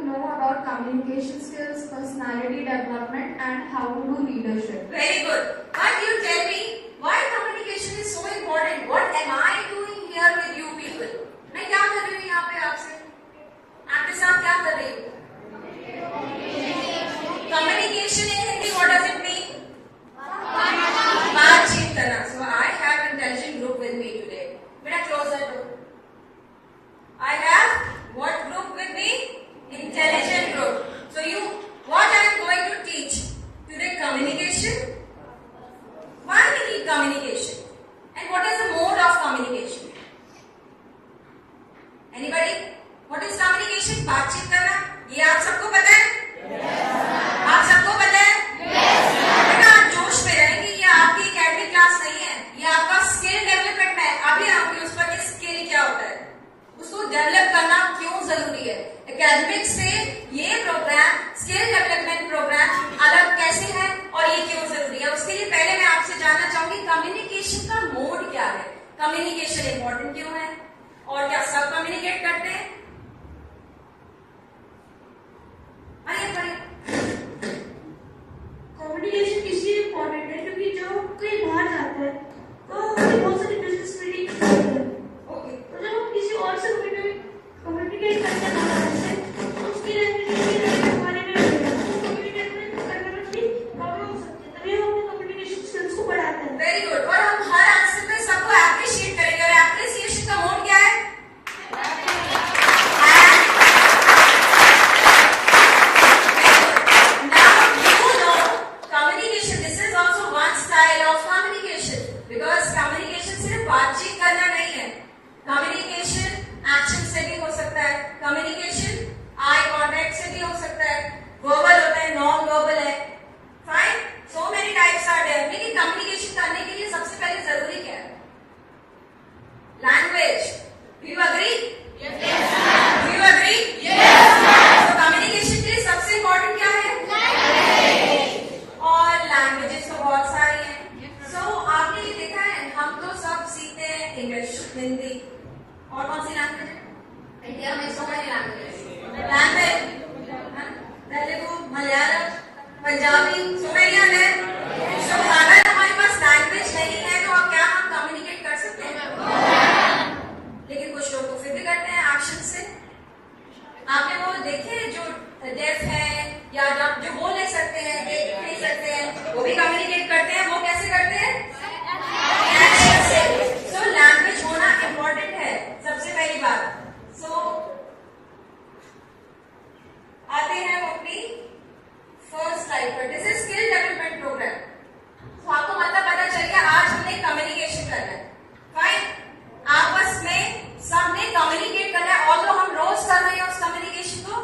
know about communication skills, personality development, and how to do leadership. Very good. But you tell me why communication is so important? What am I doing here with you people? मैं क्या कर रही हूँ यहाँ पे आपसे? आपके साथ क्या कर रही हूँ? Communication in Hindi, what does it mean? बातचीत करना. So I have intelligent group with me today. बेटा close the door. I have what group with me? Intelligent group. So what I am going to teach today? Communication. Why we need communication? And what is the mode of communication? Anybody? What is communication? बातचीत करना. ये आप सबको पता है? आप सबको पता है? बेटा आप जोश में रहेंगे. ये आपकी एकेडमिक क्लास नहीं है. ये आपका स्किल डेवलपमेंट है. अभी आऊंगी उस पर स्किल क्या होता है, उसको डेवलप करना क्यों जरूरी है. एकेडमिक से ये प्रोग्राम, स्किल डेवलपमेंट प्रोग्राम अलग कैसे है और ये क्यों जरूरी है. उसके लिए पहले मैं आपसे जानना चाहूंगी कम्युनिकेशन का मोड क्या है. कम्युनिकेशन इंपॉर्टेंट क्यों है और क्या सब कम्युनिकेट करते हैं? कम्युनिकेशन इसलिए इम्पोर्टेंट है क्योंकि जो कहीं बाहर जाता है तो हमें बहुत सारी बिजनेस मीटिंग होती है. तो जब हम किसी और से कम्युनिकेट करते हैं तो उसकी लैंग्वेज हमारे में कम्युनिकेट करने में भी प्रॉब्लम हो सकती है. तभी हम अपने कम्युनिकेशन स्किल्स को बढ़ाते हैं. Very good. और हम हर आंसर पे सबको एप्रिशिएट करेंगे. और एप्रिसिएशन का मोड क्या है? बातचीत करना नहीं है. कम्युनिकेशन एक्शन से भी हो सकता है. कम्युनिकेशन आई कांटेक्ट से भी हो सकता है. वर्बल होता है, नॉन वर्बल है. Fine. So many types are there. लेकिन कम्युनिकेशन करने के लिए सबसे पहले जरूरी क्या है? Language. Do you agree? Yes ma'am. Do you agree? Yes ma'am. तो कम्युनिकेशन के लिए सबसे इंपॉर्टेंट क्या है? लैंग्वेज. और लैंग्वेजेस तो बहुत सारी हैं. सो आपने ये देखा है, हम तो सब सीखते हैं इंग्लिश, हिंदी और कौन सी लैंग्वेज है इंडिया में? So many language. Telugu, Malayalam, Punjabi, so many है. सो अगर हमारे पास लैंग्वेज नहीं है तो क्या हम कम्युनिकेट कर सकते हैं? लेकिन कुछ लोग तो फिर भी करते हैं एक्शन से. आपने वो देखे जो डेफ है या जो बोल नहीं सकते हैं, देख नहीं सकते हैं, वो भी कम्युनिकेट करते हैं. वो कैसे करते हैं? एक्शन से. सो लैंग्वेज होना इंपॉर्टेंट है सबसे पहली बात. सो आते हैं हम अपनी फर्स्ट स्लाइड पर. This is skill development programme. तो आपको मतलब पता चल गया आज हमने कम्युनिकेशन करना है. फाइन. आपस में सबने कम्युनिकेट करना है. और हम रोज कर रहे हैं उस कम्युनिकेशन को,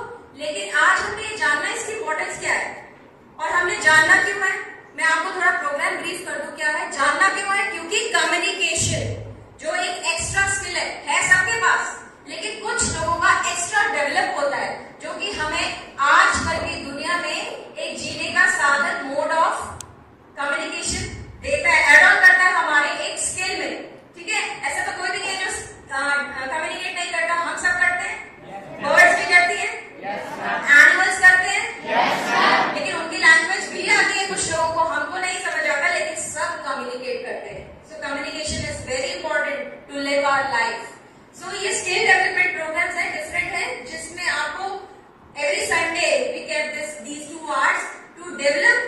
लेकिन आज हमें ये जानना है इसकी इंपॉर्टेंस क्या है और हमने जानना क्यों है. मैं आपको थोड़ा प्रोग्राम ब्रीफ कर दूं. क्या है जानना क्यों है? क्योंकि कम्युनिकेशन जो एक एक्स्ट्रा स्किल है सबके पास, लेकिन कुछ लोगों का एक्स्ट्रा डेवलप होता है जो कि हमें आजकल की दुनिया में एक जीने का साधन, मोड ऑफ कम्युनिकेशन देता है, एड ऑन करता है हमारे एक स्किल में. ठीक है. ऐसा तो कोई भी नहीं है जो कम्युनिकेट नहीं करता. हम सब करते हैं. बर्ड्स भी करती है, एनिमल्स करते हैं, लेकिन उनकी लैंग्वेज भी आती है कुछ लोगों को, हमको नहीं समझ आता, लेकिन सब कम्युनिकेट करते हैं. So communication is very important to live our life. So ये स्किल डेवलपमेंट प्रोग्राम्स हैं, डिफरेंट है, जिसमें आपको every Sunday we get these 2 hours to develop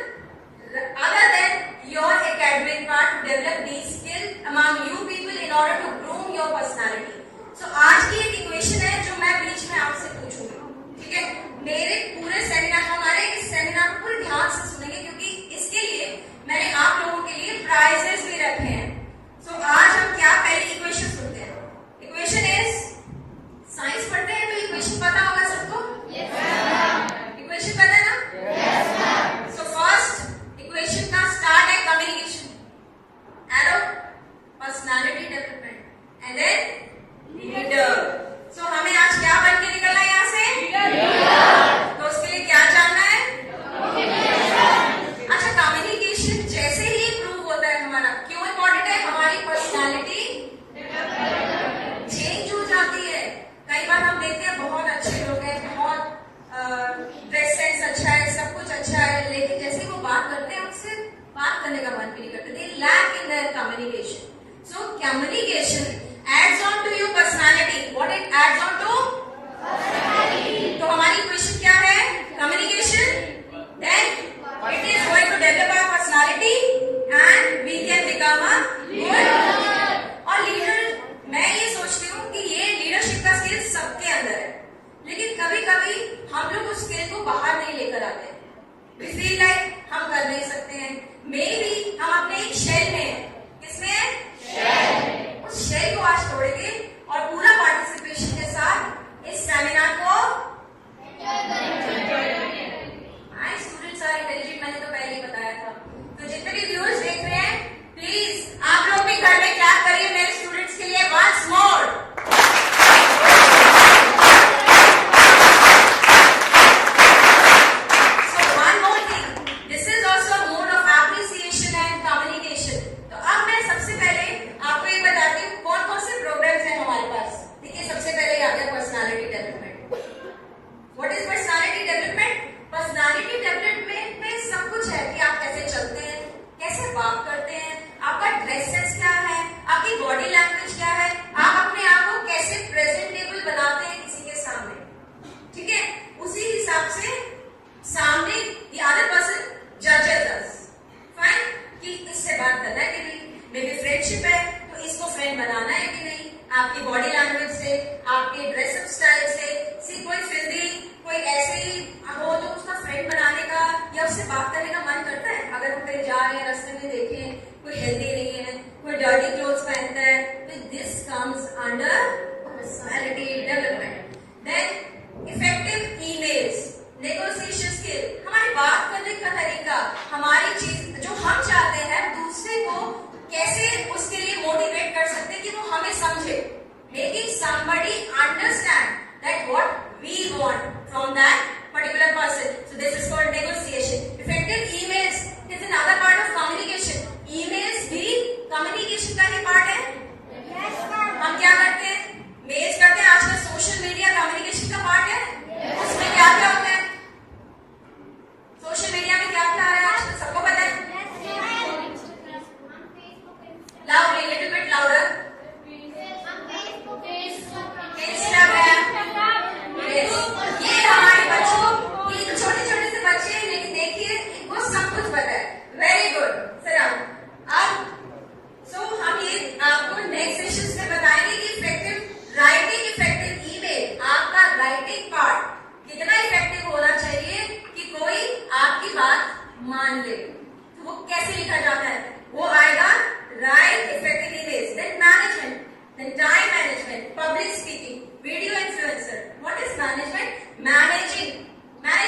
other than your academic part, to develop these skills among you people in order to groom your personality. So आज की एक equation है जो मैं बीच में आपसे पूछूंगी. ठीक है. मेरे पूरे सेमिनार, हमारे इस सेमिनार को पूरे ध्यान से सुनेंगे क्योंकि इसके लिए मैंने आप लोगों के लिए प्राइजेस भी रखे हैं. सो आज हम क्या पहली इक्वेशन सुनते हैं. इक्वेशन इज, साइंस पढ़ते हैं तो इक्वेशन पता होगा सबको. इक्वेशन पता है ना? सो फर्स्ट इक्वेशन का स्टार्ट है communication, arrow, personality development and then leader. So हमें आज क्या बन के निकलना है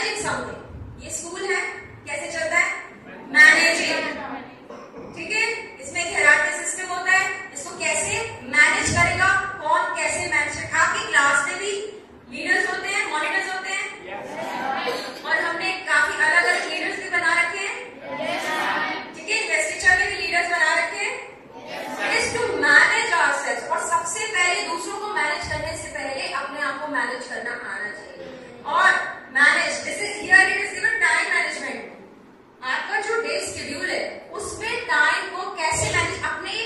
मैनेजिंग समथिंग, ये स्कूल है, कैसे चलता है? मैनेजिंग, ठीक है? इसमें एक हायरार्की सिस्टम होता है, इसको कैसे मैनेज करेगा, कौन कैसे मैनेज करेगा। आपकी क्लास में भी लीडर्स होते हैं, मॉनिटर्स होते हैं, और हमने काफी अलग अलग लीडर्स भी बना रखे हैं, ठीक है? इन्वेस्टिचर में भी लीडर्स बना रखे हैं। It is to manage ourselves, और सबसे पहले दूसरों को मैनेज करने से पहले अपने आप को मैनेज करना आना चाहिए। और manage, this is here it is given time management. आपका जो डे शेड्यूल है उसमें टाइम को कैसे मैनेज, अपनी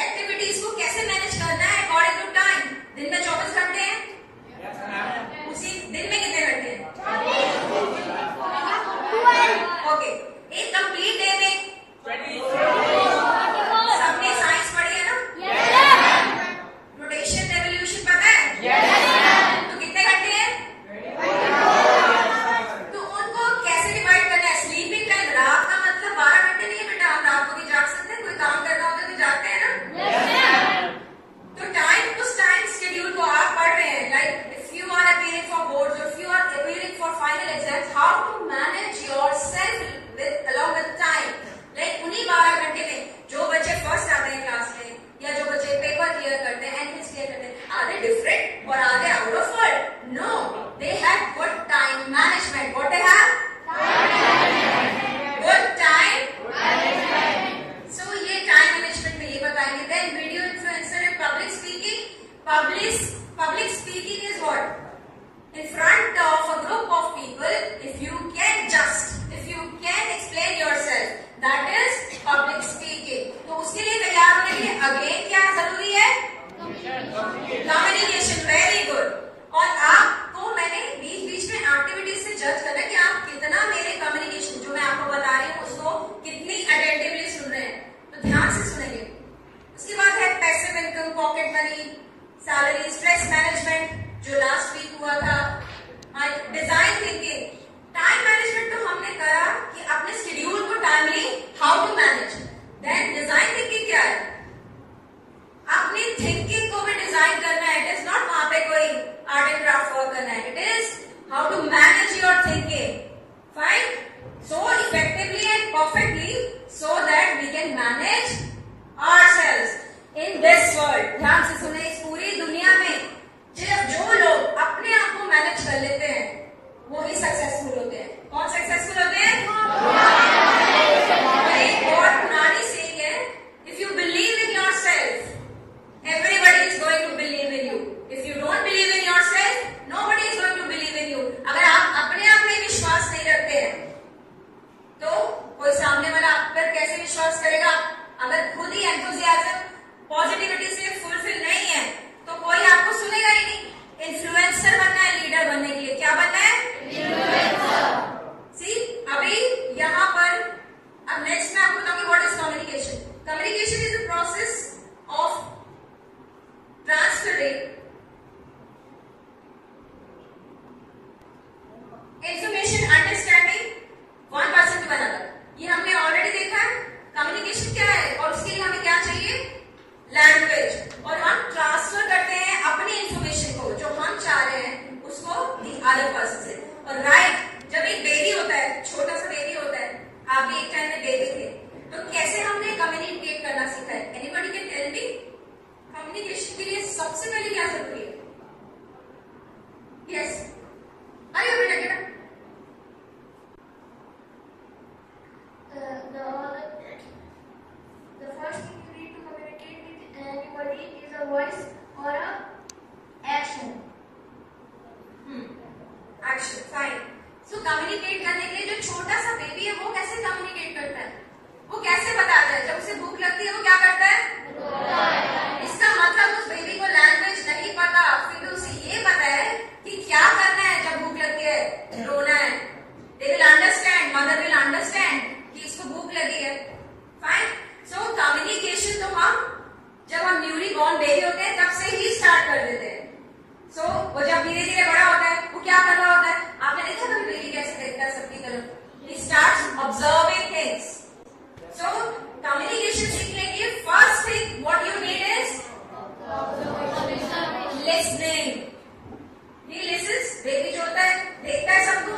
एक्टिविटीज को कैसे मैनेज करना है अकॉर्डिंग टू टाइम। दिन में 24 घंटे हैं, उसी दिन में कितने घंटे हैं? ओके, एक कंप्लीट डे में सबने साइंस पढ़ी है ना? रोटेशन रेवोल्यूशन पता है? तो कितने घंटे हैं? तो उनको कैसे डिवाइड करना है? स्लीपिंग टाइम, रात का मतलब 12 घंटे नहीं है बेटा, हम रात को भी जाग सकते हैं, कोई काम करना होता है तो जागते हैं ना? तो टाइम, उस टाइम शेड्यूल को आप पढ़ रहे हैं, like if you are appearing for boards or if you are appearing for final exams, how to manage yourself with along with time. Like उन्हीं 12 घंटे में जो बच्चे फर्स्ट आते हैं क्लास में, या जो बच्चे पेपर क्लियर करते हैं, एंट्रीज क्लियर करते हैं, आर दे डिफरेंट और are they out of world? No, they have good time management. What they have? Good time. So ये टाइम मैनेजमेंट में ये बताएंगे। Then video influencer and public speaking. Public speaking is what? In front of a group of people, if you can explain yourself, that is public speaking. तो उसके लिए तैयार होने के लिए अगेन क्या जरूरी है? Communication, very good. और आपको मैंने बीच बीच में एक्टिविटीज से जज करना है कि आप कितना मेरे कम्युनिकेशन जो मैं आपको बता रही हूँ उसको कितनी अटेंटिवली सुन रहे हैं, तो ध्यान से सुनेंगे। उसके बाद है passive income, pocket money, salary, stress management जो लास्ट वीक हुआ था, डिजाइन थिंकिंग। टाइम मैनेजमेंट तो हमने करा कि अपने शेड्यूल को timely how to manage. Then design thinking क्या है? अपनी थिंकिंग को भी डिजाइन करना है। इट इज नॉट वहां पे कोई आर्ट एंड क्राफ्ट वर्क करना है, it is how to manage your thinking, fine, so effectively and perfectly so that we can manage ourselves in this world. ध्यान से सुने, इस पूरी दुनिया में जो लोग अपने आप को मैनेज कर लेते हैं वो ही सक्सेसफुल होते हैं। कौन सक्सेसफुल होते हैं? एक बहुत पुरानी सेइंग है, if you believe in yourself everybody is going to believe in you. If you don't believe in yourself nobody is going to believe in you. अगर आप अपने आप में विश्वास नहीं रखते हैं तो कोई सामने वाला आप पर कैसे विश्वास करेगा? अगर खुद ही एंथुसियाज्म, पॉजिटिविटी से फुलफिल नहीं है तो कोई आपको सुनेगा ही नहीं। इन्फ्लुएंसर बनना है लीडर बनने के लिए, क्या बनना है? सी, अभी यहाँ पर अब नेक्स्ट मैं आपको बताऊंगी what is communication. Communication is a process of transferring information, understanding one person to another. ये हमने ऑलरेडी देखा है। कम्युनिकेशन क्या है और उसके लिए हमें क्या चाहिए? लैंग्वेज। और हम ट्रांसफर करते हैं अपनी इंफॉर्मेशन को, जो हम चाह रहे हैं उसको दी अदर पर्सन से। और राइट, जब एक बेबी होता है, छोटा सा बेबी होता है, आप भी एक टाइम में बेबी थे, तो कैसे हमने कम्युनिकेट करना सीखा है? Anybody can tell me? Communication के लिए सबसे पहले क्या जरूरी है? यस, आइए बेटा बेटा। The first thing you need to communicate with anybody is a voice or a action. Action, fine. So communicate करने के लिए जो छोटा सा बेबी है वो कैसे कम्युनिकेट करता है? वो कैसे बताता है? जब उसे भूख लगती है वो क्या करता है? इसका मतलब उस बेबी को लैंग्वेज नहीं पता, फिर भी उसे ये पता है कि क्या करना है जब भूख लगती है, रोना है। They will understand, mother will understand कि इसको भूख लगी है, फाइन। सो कम्युनिकेशन तो हम जब हम न्यूली बॉर्न बेबी होते हैं तब से ही स्टार्ट कर देते हैं। सो वो जब धीरे धीरे बड़ा होता है वो क्या कर रहा होता है? आपने देखा कभी बेबी कैसे देखता है सबकी तरफ? He starts observing things. So communication सीखने के लिए first thing what you need is listening. He listens, baby जो होता है देखता है सबको,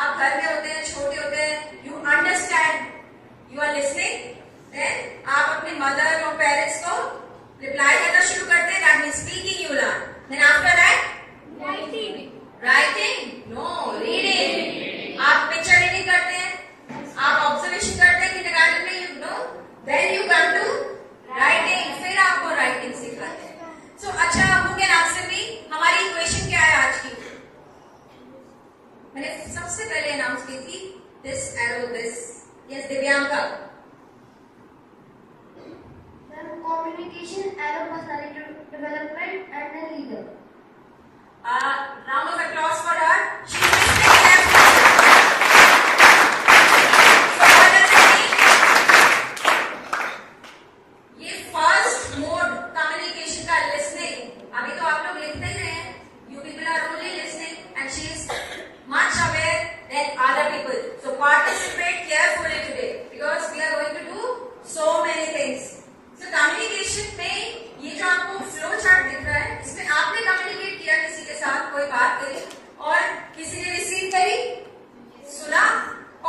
आप घर में होते हैं, छोटे होते हैं, you understand, you are listening, then आप अपने मदर और पेरेंट्स को रिप्लाई करना शुरू करते हैं, that means speaking you learn, then after that writing, no reading, आप पिक्चर रीडिंग करते हैं, आप ऑब्जर्वेशन करते हैं किंडरगार्टन में, you know, then you come to writing, फिर आपको राइटिंग सिखाते हैं। सो अच्छा, हु कैन आंसर मी, हमारी इक्वेशन क्या है आज की? मैंने सबसे पहले अनाउंस की थी this arrow this, yes Divyanka. Communication, arrow, personality development, and a leader. Round of applause for her. She is listening carefully. So what does it mean? ये फर्स्ट मोड कम्युनिकेशन का लिसनिंग, अभी तो आप लोग लिखते ही रहे हैं, you people are only listening and she is much aware than other people. So participate carefully today because we are going to do so many things. So communication में ये जो आपको फ्लो चार्ट दिख रहा है, इसमें आपने कम्युनिकेट किया किसी के साथ, कोई बात करी और किसी ने रिसीव करी, सुना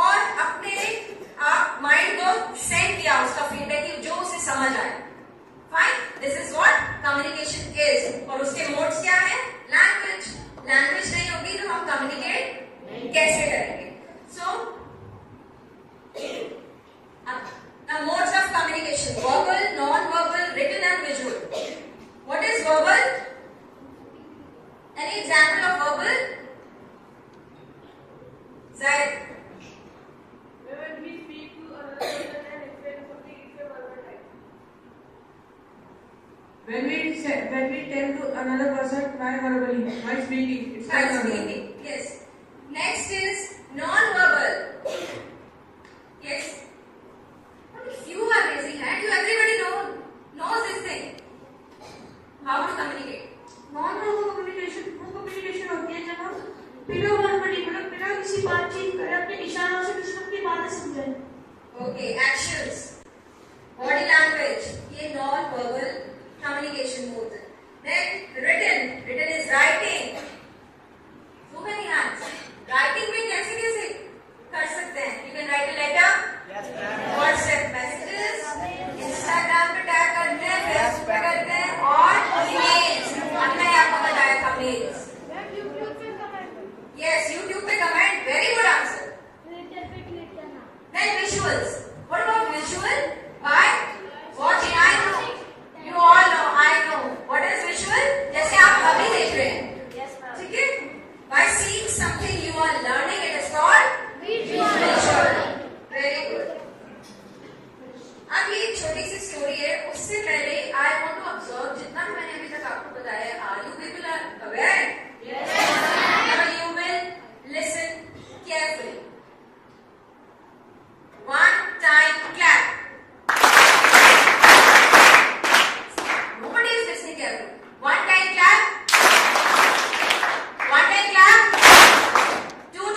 और अपने आप माइंड को सेंड किया उसका फीडबैक की जो उसे समझ आए। Fine, this is what communication is. और उसके मोड्स क्या है? लैंग्वेज, लैंग्वेज नहीं होगी तो हम कम्युनिकेट कैसे करेंगे? सो now modes of communication: verbal, non-verbal, written and visual. What is verbal? Any example of verbal? Zaid. When we speak to another person and explain something, it's a verbal type. When we tell to another person by verbally, by speaking, it's By non-verbal. speaking. Yes. Next is non-verbal. Yes. Only few are raising hand. You everybody knows this thing. How to communicate? Non-verbal communication वो communication होती है जब हम बिना verbally, मतलब बिना किसी बातचीत करे अपने इशारों से किसी को अपनी बातें समझाएं। Okay. Actions. Body language. ये non-verbal communication mode. Then written. Written is writing. So many hands. Writing में कैसे कैसे कर सकते हैं? You can write a letter. WhatsApp messages, Instagram पे टैग करते हैं, Facebook पे करते हैं और emails। अभी मैंने आपको बताया था मेल्स। Yes, YouTube पे comment, very good answer. Then visuals. What about visual? By watching. I know. You all know. I know. What is visual? जैसे आप अभी देख रहे हैं, ठीक है? By seeing something you are learning, it is called visual. Very good. अब ये एक छोटी सी स्टोरी है, उससे पहले आई वांट टू ऑब्जर्व जितना भी मैंने अभी तक आपको बताया, are you people are aware? Now you will listen carefully. One time clap. Nobody is listening carefully. One time clap. One time clap. Two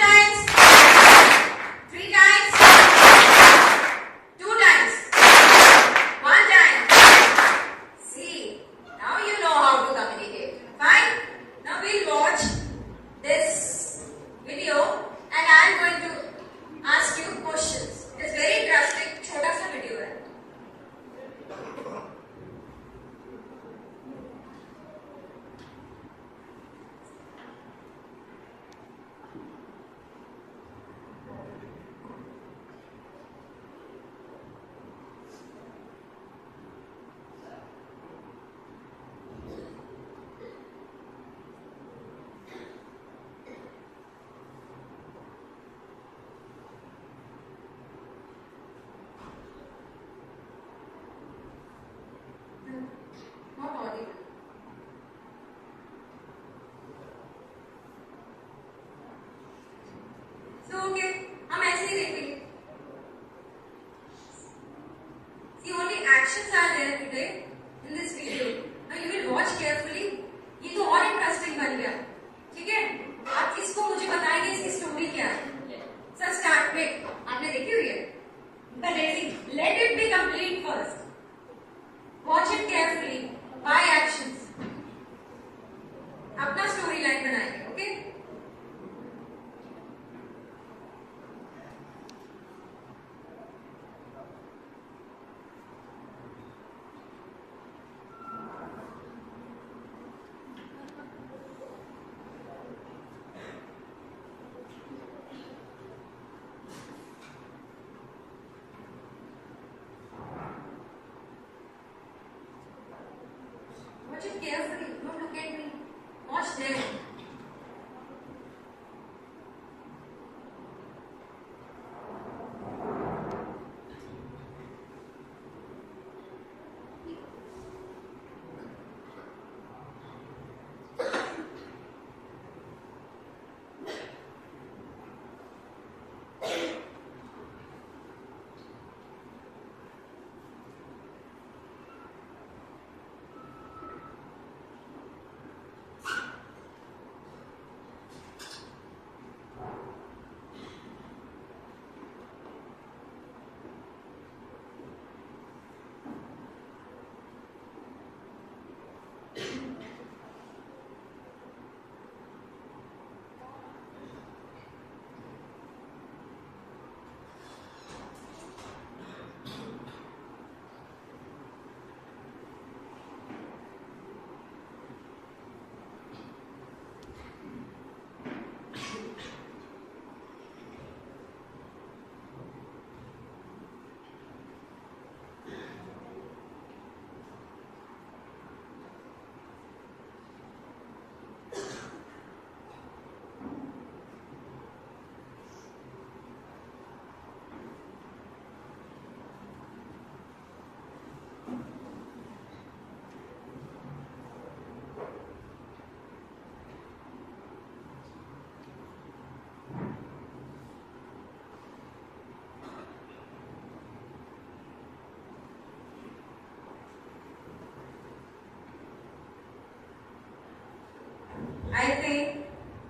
think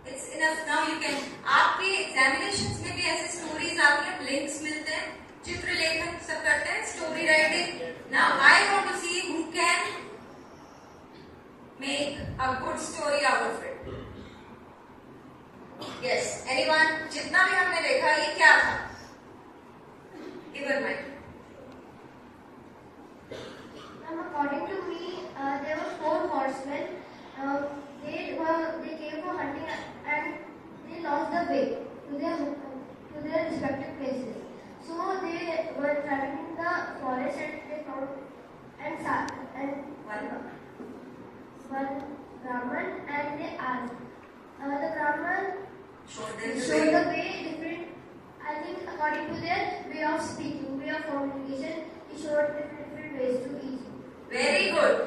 it's enough now. You can आपके examinations में भी ऐसे stories आती हैं, links मिलते हैं, चित्र लेखन सब करते हैं, story writing. Now I want to see who can make a good story out of it. Yes, anyone? जितना भी हमने देखा ये क्या था? Give her mic. According to me, there were four horsemen. They came for hunting and they lost the way to their respective places. So they were traveling in the forest and they found one Brahman and they asked. The Brahman showed the way different. I think according to their way of speaking, way of communication, he showed different ways to each. Very good.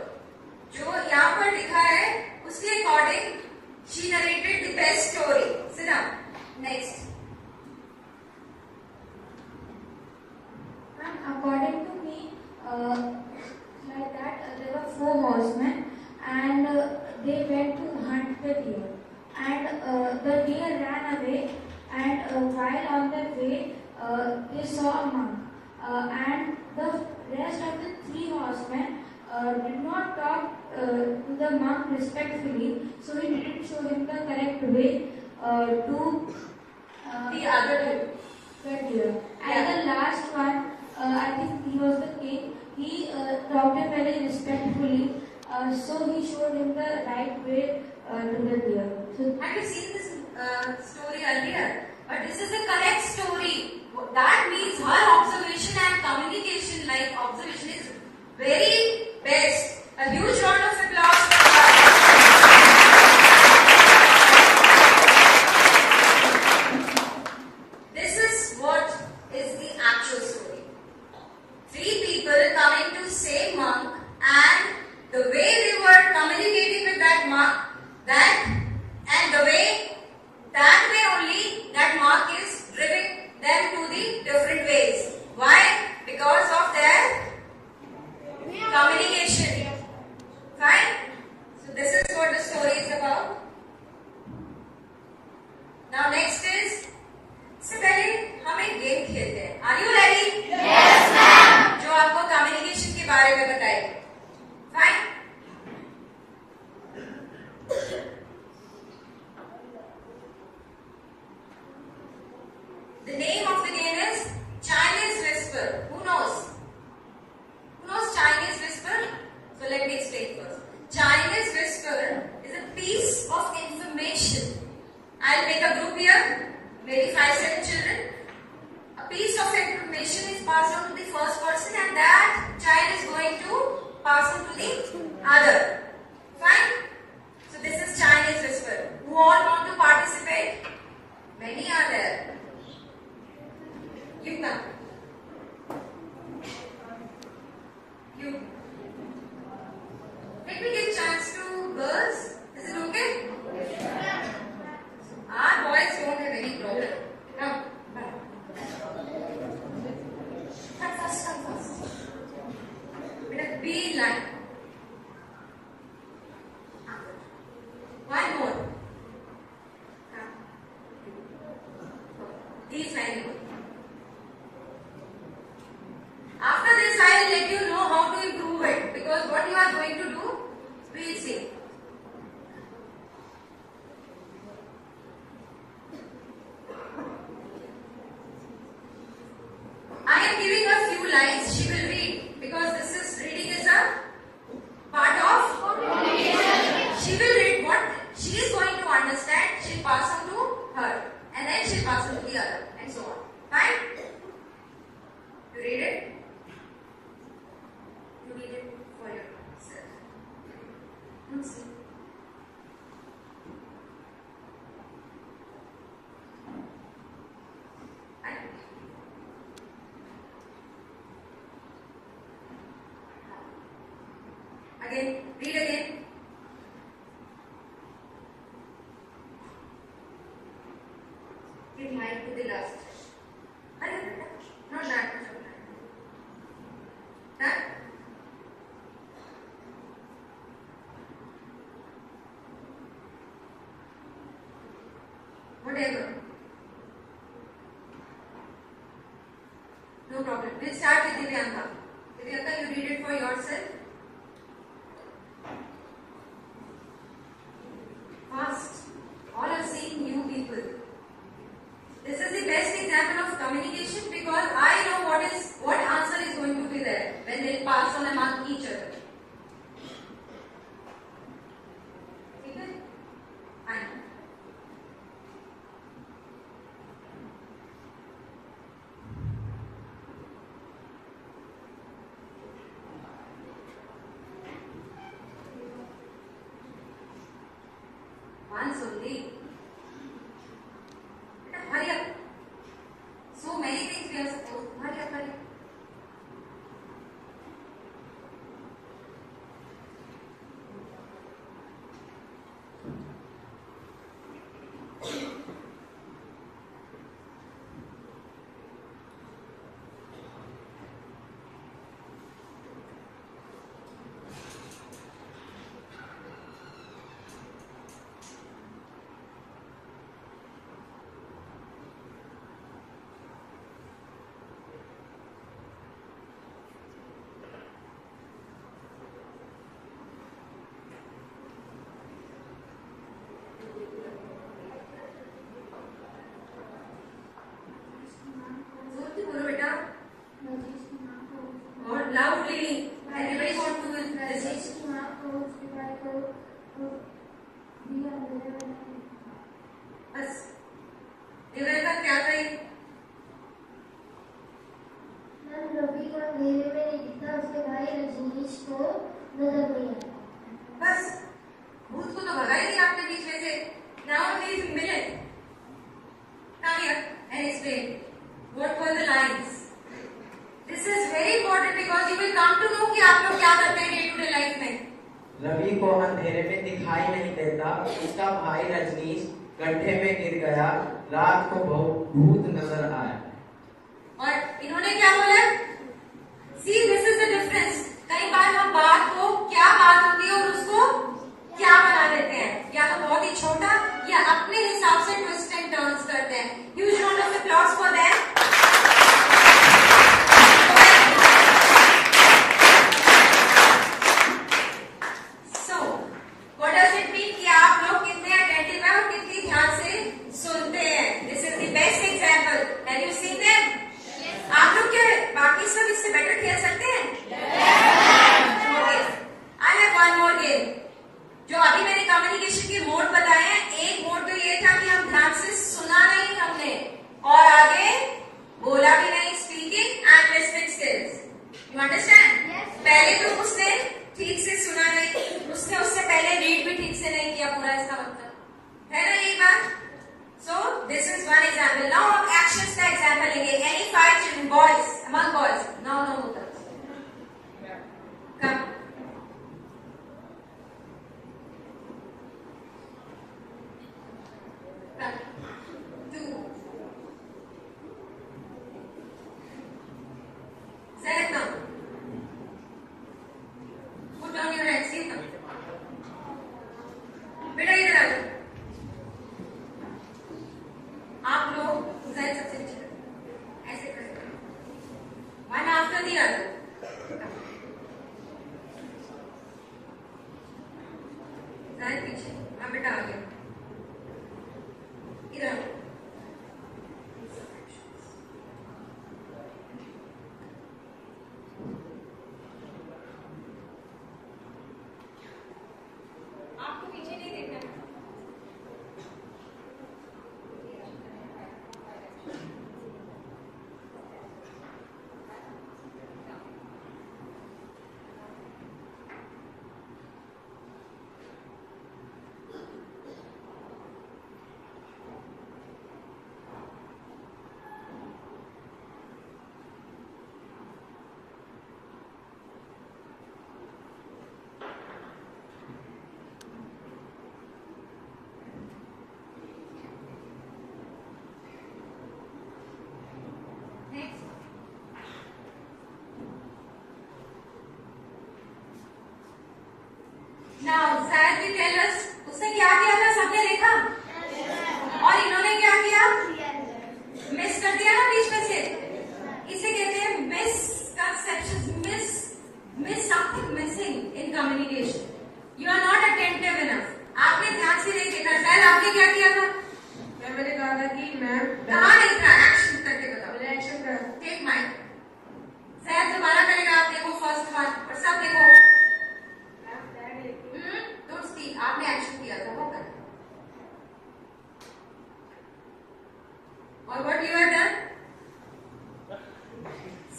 जो यहाँ पर लिखा है उसके according she narrated the best story. Sit down. Next. And according to me, like that, there were four horsemen, and they went to hunt the deer. And the deer ran away, and while on their way, they saw a monk. And the rest of the three horsemen did not talk to the monk respectfully, so he didn't show him the correct way to The other two. the deer. And the last one, I think he was the king. He talked him very respectfully, so he showed him the right way to the deer. So Have you seen this story earlier? But this is the correct story. That means her observation and communication, like observation, is very best. A huge round of applause for her. This is what is the actual story. Three people coming to same monk, and the way they were communicating with that monk, and the way that way only that monk is driving them to the different ways. Why? Because of their communication. Fine? So this is what the story is about. Now next is, इससे पहले हम एक game खेलते हैं. Are you ready? Yes, ma'am. जो आपको communication के बारे में बताएगी. Fine? The name of the game is Chinese Whisper. Who knows? Who knows Chinese Whisper? So let me explain first. Chinese Whisper is a piece of information. I'll make a group here, maybe 5-7 children. A piece of information is passed on to the first person, and that child is going to pass on to the other. Fine? So this is Chinese Whisper. Who all want to participate? Many are there. You come. You. Let me give chance to girls. Is it okay? Our boys don't have any problem. Come. Come first, come first. Beta, be in line. One more. Come. These very good. After this, I will let you know how to improve it, because what you are going to do, we'll see. I am giving a few lines. She will read, because reading is a part of communication. She will read what she is going to understand. She'll pass on to her, and then she'll pass on to the other, and so on. Fine? You read it? You read it for yourself. See. Again, read again. Give mic to the last. Not that. That. No problem. We'll start with Divyanka. Divyanka, you read it for yourself. Fast. All are seeing new people. This is the best example of communication because I know what answer is going to be there when they pass on and mark each other. Okay? Fine. Once only. Hurry up. So many things we are supposed to. Hurry up, hurry up. जोर से बोलो बेटा. और loudly. Everybody want to listen. बस. दिव्यांका क्या कही? रवि को अंधेरे में नहीं दिखता, उसके भाई रजनीश को नजर नहीं आता. बस. भूत को तो भगा ही नहीं आपके बीच में से. Now he is minute. Come here and explain. What were the lines? This is very important because you will come to know कि आप लोग क्या करते हैं day to day life में. रवि को अंधेरे में दिखाई नहीं देता, उसका भाई रजनीश गड्ढे में गिर गया, रात को बहुत भूत नजर आया. और इन्होंने क्या बोला? See, this is the difference. कई बार हम बात को क्या बात होती है और उसको क्या बना देते हैं, या तो बहुत ही छोटा या अपने हिसाब से ट्विस्ट एंड टर्न्स करते हैं. Huge round of applause for them. So, what does it mean कि आप लोग कितने attentive हैं और कितनी ध्यान से सुनते हैं? This is the best example. Have you seen them? आप लोग क्या बाकी सब इससे बेटर खेल सकते हैं? Okay. I have one more game. जो अभी मैंने कम्युनिकेशन के मोड बताए हैं, एक मोड तो ये था कि हम ध्यान से सुना नहीं हमने और आगे बोला भी नहीं. Speaking and listening skills. You understand? पहले तो उसने ठीक से सुना नहीं, उसने उससे पहले रीड भी ठीक से नहीं किया पूरा, इसका मतलब है ना यही बात. So this is one example. Now हम एक्शंस का एग्जाम्पल लेंगे. Any fight in boys among boys. Now no होता कम. Set now. Put down your hands. Sit now. बेटा इधर आ जाओ. आप लोग जाए सबसे पीछे ऐसे करें. One after the other. जाए पीछे. हाँ बेटा आ गया. इधर आओ. आपको पीछे नहीं देखना है. Now, Zad will tell us, उसने क्या किया था सबने देखा? और इन्होंने क्या किया? मिस कर दिया ना बीच में से. इसे कहते हैं रहा था कि मैम कहाँ नहीं था, एक्शन करके बताओ। मैंने एक्शन करा। Take mic. शायद दोबारा करेगा, आप देखो फर्स्ट वन और सब देखो। मैम दैट लेकिन डोंट स्पीक, आपने एक्शन किया था वो कर। और what you have done?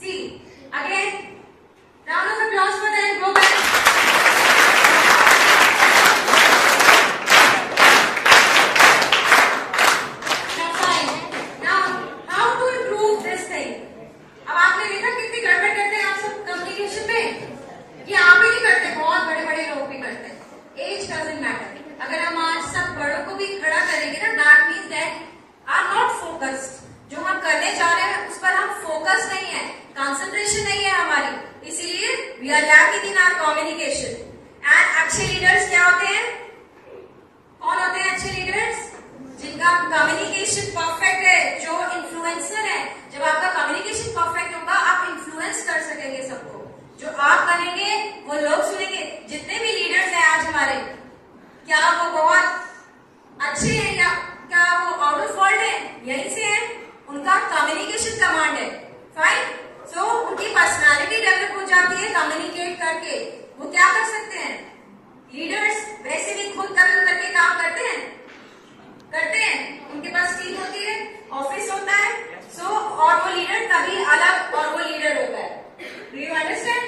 See again, round of applause for them, go back. अब आपने देखा कितनी गड़बड़ करते हैं आप सब कम्युनिकेशन में। ये आप ही नहीं करते, बहुत बड़े बड़े लोग भी करते हैं। Age doesn't matter. अगर हम आज सब बड़ों को भी खड़ा करेंगे ना, that means that are not focused. जो हम करने जा रहे हैं उस पर हम फोकस नहीं है, कंसंट्रेशन नहीं है हमारी, इसीलिए we are lacking in our communication. And अच्छे लीडर्स क्या होते हैं? कौन होते हैं अच्छे लीडर्स? जिनका कम्युनिकेशन परफेक्ट है, जो इन्फ्लुएंसर है। जब आपका कम्युनिकेशन परफेक्ट होगा, आप इन्फ्लुएंस कर सकेंगे सबको। जो आप करेंगे वो लोग सुनेंगे। जितने भी लीडर्स हैं आज हमारे, क्या वो बहुत अच्छे हैं या क्या वो आउट ऑफ वर्ल्ड है? यहीं से है, उनका कम्युनिकेशन कमांड है। फाइन। सो उनकी पर्सनालिटी डेवलप हो जाती है कम्युनिकेट करके। वो क्या कर सकते हैं? लीडर्स वैसे भी खुद कदम करके काम करते हैं, उनके पास टीम होती है, ऑफिस होता है। सो और वो लीडर तभी अलग और वो लीडर होता है। Do you understand?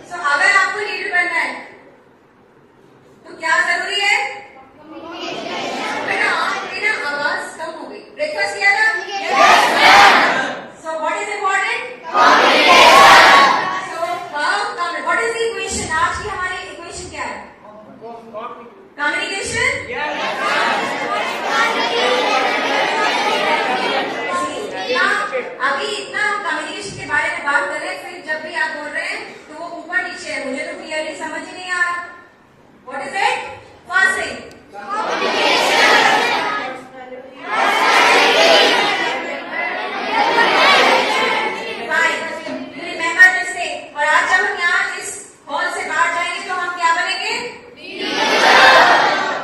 सो अगर आपको लीडर बनना है तो क्या जरूरी है? बेटा आपकी ना आवाज कम हो गई। ब्रेकफास्ट किया था? So what is important? So what is the equation? आज की हमारी इक्वेशन क्या है? कम्युनिकेशन। अभी इतना कम्युनिकेशन के बारे में बात कर रहे हैं, फिर जब भी आप बोल रहे हैं तो वो ऊपर नीचे है, मुझे तो क्लियरली समझ ही नहीं आ रहा। What is it? First thing remember this thing. और आज जब हम यहाँ इस हॉल से बाहर जाएंगे तो हम क्या बनेंगे?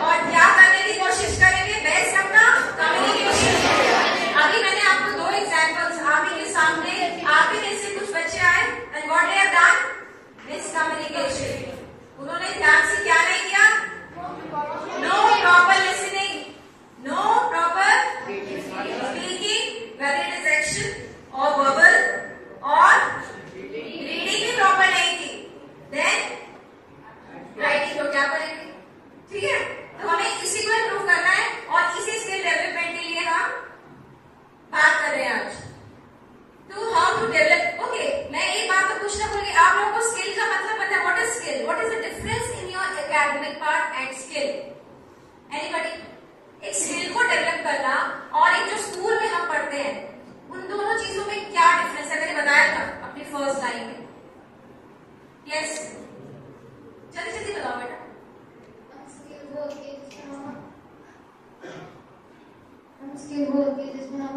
और क्या करने की कोशिश करेंगे? बेस्ट अपना कम्युनिकेशन। अभी मैंने आपको दो एग्जांपल्स आप ही के सामने, आप ही में से कुछ बच्चे आए and what they have done? Miscommunication. उन्होंने ध्यान से क्या नहीं किया? No proper listening, no proper speaking, whether it is action और वर्बल, और रीडिंग भी प्रॉपर नहीं की। देन राइटिंग को क्या करेंगे? ठीक है, तो हमें इसी को इम्प्रूव करना है और इसी स्किल डेवलपमेंट के लिए हम बात कर रहे हैं आज। तो हाउ टू डेवलप। ओके, मैं एक बात तो पूछना भूल गई, आप लोगों को स्किल का मतलब पता है? What is skill? What is the difference in your academic part and skill? Anybody? एक स्किल को डेवलप करना और एक जो स्कूल में हम पढ़ते हैं, उन दोनों चीजों में क्या डिफरेंस है? मैंने बताया था अपनी फर्स्ट लाइन में। यस, जल्दी जल्दी बताओ बेटा। स्किल वो होती है जिसमें हम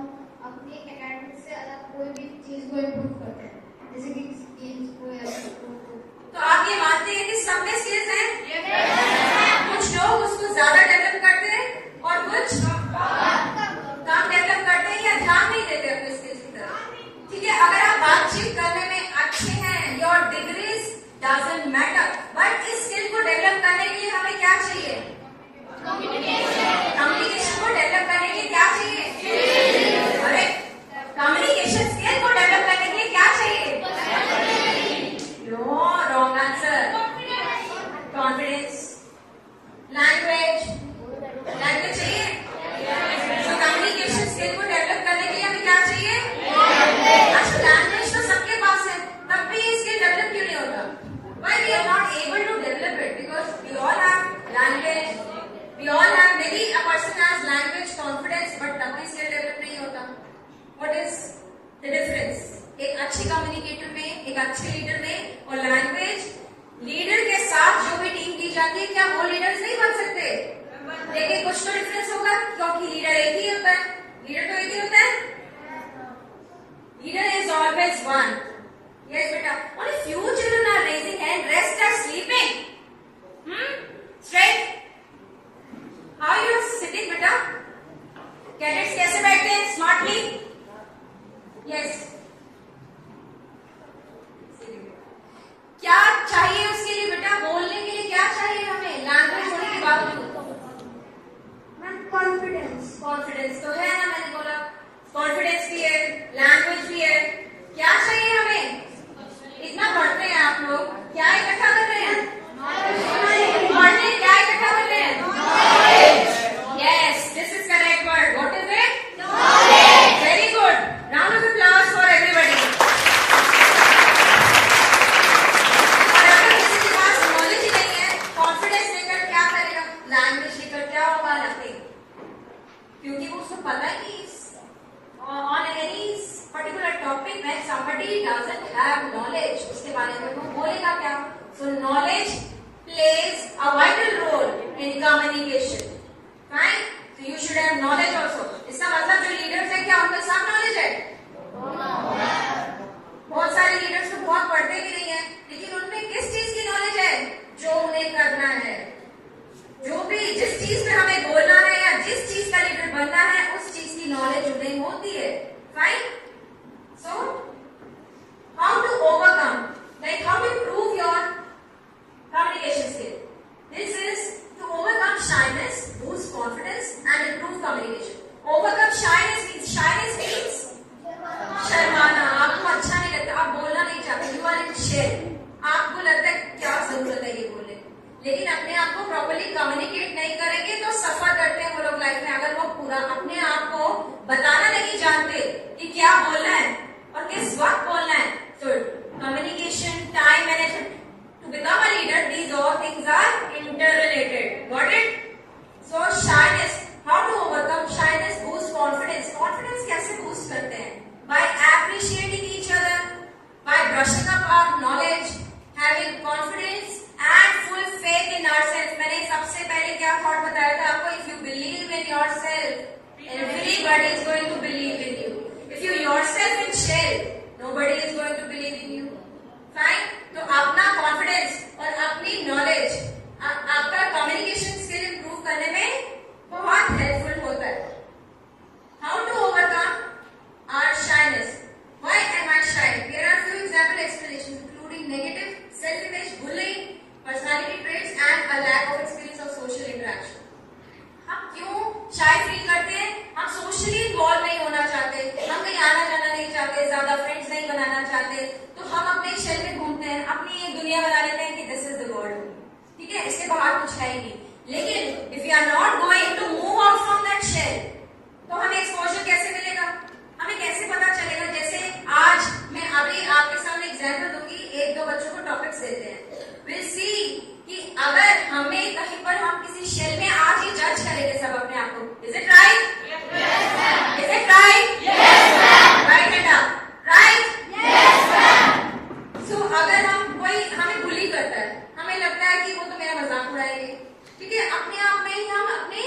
अपनी एकेडमिक से अलग कोई भी चीज को इम्प्रूव करते हैं, जैसे कि स्किल्स को या तो आप ये मानते हैं कि सब में स्किल्स हैं? कुछ लोग उसको ज्यादा डेवलप करते हैं और कुछ कम डेवलप करते हैं या ध्यान नहीं देते अपने स्किल्स की तरफ। ठीक है, अगर आप बातचीत करने में अच्छे हैं, your degrees doesn't matter, but इस स्किल को डेवलप करने के लिए हमें क्या चाहिए? कम्युनिकेशन को डेवलप करने के लिए क्या चाहिए? अरे कम्युनिकेशन स्किल को डेवलप करने के लिए क्या चाहिए? No, wrong answer. Confidence, language चाहिए। तो कम्युनिकेशन स्किल को डेवलप करने के लिए हमें क्या चाहिए? अच्छा, लैंग्वेज तो सबके पास है, तब भी ये स्किल डेवलप क्यों नहीं होता? Why we are not able to develop it? Because we all have language, we all have, maybe a person has language confidence, but तब भी skill develop नहीं होता। What is the difference? एक अच्छे communicator में, एक अच्छे लीडर में और लैंग्वेज लीडर के साथ जो भी टीम की जाती है, क्या वो लीडर्स नहीं बन सकते? लेकिन कुछ तो डिफरेंस होगा, क्योंकि लीडर एक ही होता है। लीडर तो एक ही होता है। Leader is always one. Yes, beta. Only few children are raising hand. Rest are sleeping. Straight. How are you sitting, beta? Cadets students कैसे बैठते हैं? स्मार्टली? यस। क्या चाहिए उसके लिए बेटा? बोलने के लिए क्या चाहिए हमें? लैंग्वेज होने के बावजूद कॉन्फिडेंस। कॉन्फिडेंस तो है ना, मैंने बोला कॉन्फिडेंस भी है, लैंग्वेज भी है। क्या चाहिए हमें? इतना पढ़ते हैं आप लोग, क्या इकट्ठा कर रहे हैं? पढ़ने क्या इकट्ठा कर रहे हैं? Yes, this is correct word. What is it? Very good. Round of applause for everybody. और अगर किसी के पास नॉलेज ही नहीं है, कॉन्फिडेंस लेकर क्या करेगा? लैंग्वेज लेकर क्या होगा? नथिंग। क्योंकि वो उसको पता है कि on any particular topic when somebody doesn't have knowledge, उसके बारे में वो बोलेगा क्या? So knowledge plays a vital role in communication. Fine? So you should have knowledge also. इसका मतलब जो लीडर्स है क्या उनके साथ नॉलेज है? बहुत सारे लीडर्स तो बहुत पढ़ते भी नहीं है, लेकिन उनमें किस चीज की नॉलेज है? जो उन्हें करना है, जो भी जिस चीज में हमें बोलना है या जिस चीज का लीडर बनना है, उस चीज की नॉलेज उन्हें होती है। Fine? So how to overcome, like how to improve your communication skill? This is to overcome shyness, boost confidence and improve communication. Overcome shyness means शर्माना, आपको अच्छा नहीं लगता, आप बोलना नहीं चाहते, यू आर इन शेल, आपको लगता है क्या जरूरत है ये बोलने, लेकिन अपने आप को प्रॉपर्ली कम्युनिकेट नहीं करेंगे तो सफर करते हैं वो लोग लाइफ में। अगर वो पूरा अपने आप को बताना नहीं जानते कि क्या बोलना है और किस वक्त बोलना है, तो communication, time management, to become a leader, these all things are interrelated. Got it? So shyness, how to overcome shyness, boost confidence. Confidence कैसे बूस्ट करते हैं? By appreciating each other, by brushing up our knowledge, having confidence and full faith in ourselves. मैंने सबसे पहले क्या thought बताया था आपको? If you believe in yourself, everybody is going to believe in you. If you yourself in shell, nobody is going to believe in you. Fine? तो अपना confidence और अपनी नॉलेज, आपका कम्युनिकेशन स्किल इंप्रूव करने में बहुत हेल्पफुल होता है। How to overcome our shyness? Why am I shy? Here are few example explanations including negative self-image, bullying, personality traits and a lack of experience of social interaction. हम क्यों शाय feel करते हैं? हम सोशली इन्वॉल्व नहीं होना चाहते, हम कहीं आना जाना नहीं चाहते, ज्यादा फ्रेंड्स नहीं बनाना चाहते, तो हम अपने शेल में घूमते हैं, अपनी एक दुनिया बना लेते हैं कि दिस इज द वर्ल्ड। ठीक है, इसके बाहर कुछ है ही नहीं। लेकिन if you are not going to move out from that shell, तो हमें एक्सपोजर कैसे मिलेगा? हमें कैसे पता चलेगा? जैसे आज मैं अभी आपके सामने एग्जाम्पल दूंगी, एक दो बच्चों को टॉपिक्स देते हैं, विल सी कि अगर हमें कहीं पर हम किसी शेल में आज ही जज करेंगे सब अपने आप को, is it right? Is it right? Right बेटा? राइट? सो अगर हम कोई हमें बुली करता है, हमें लगता है कि वो तो मेरा मजाक उड़ाएंगे, ठीक है, अपने आप में ही हम अपने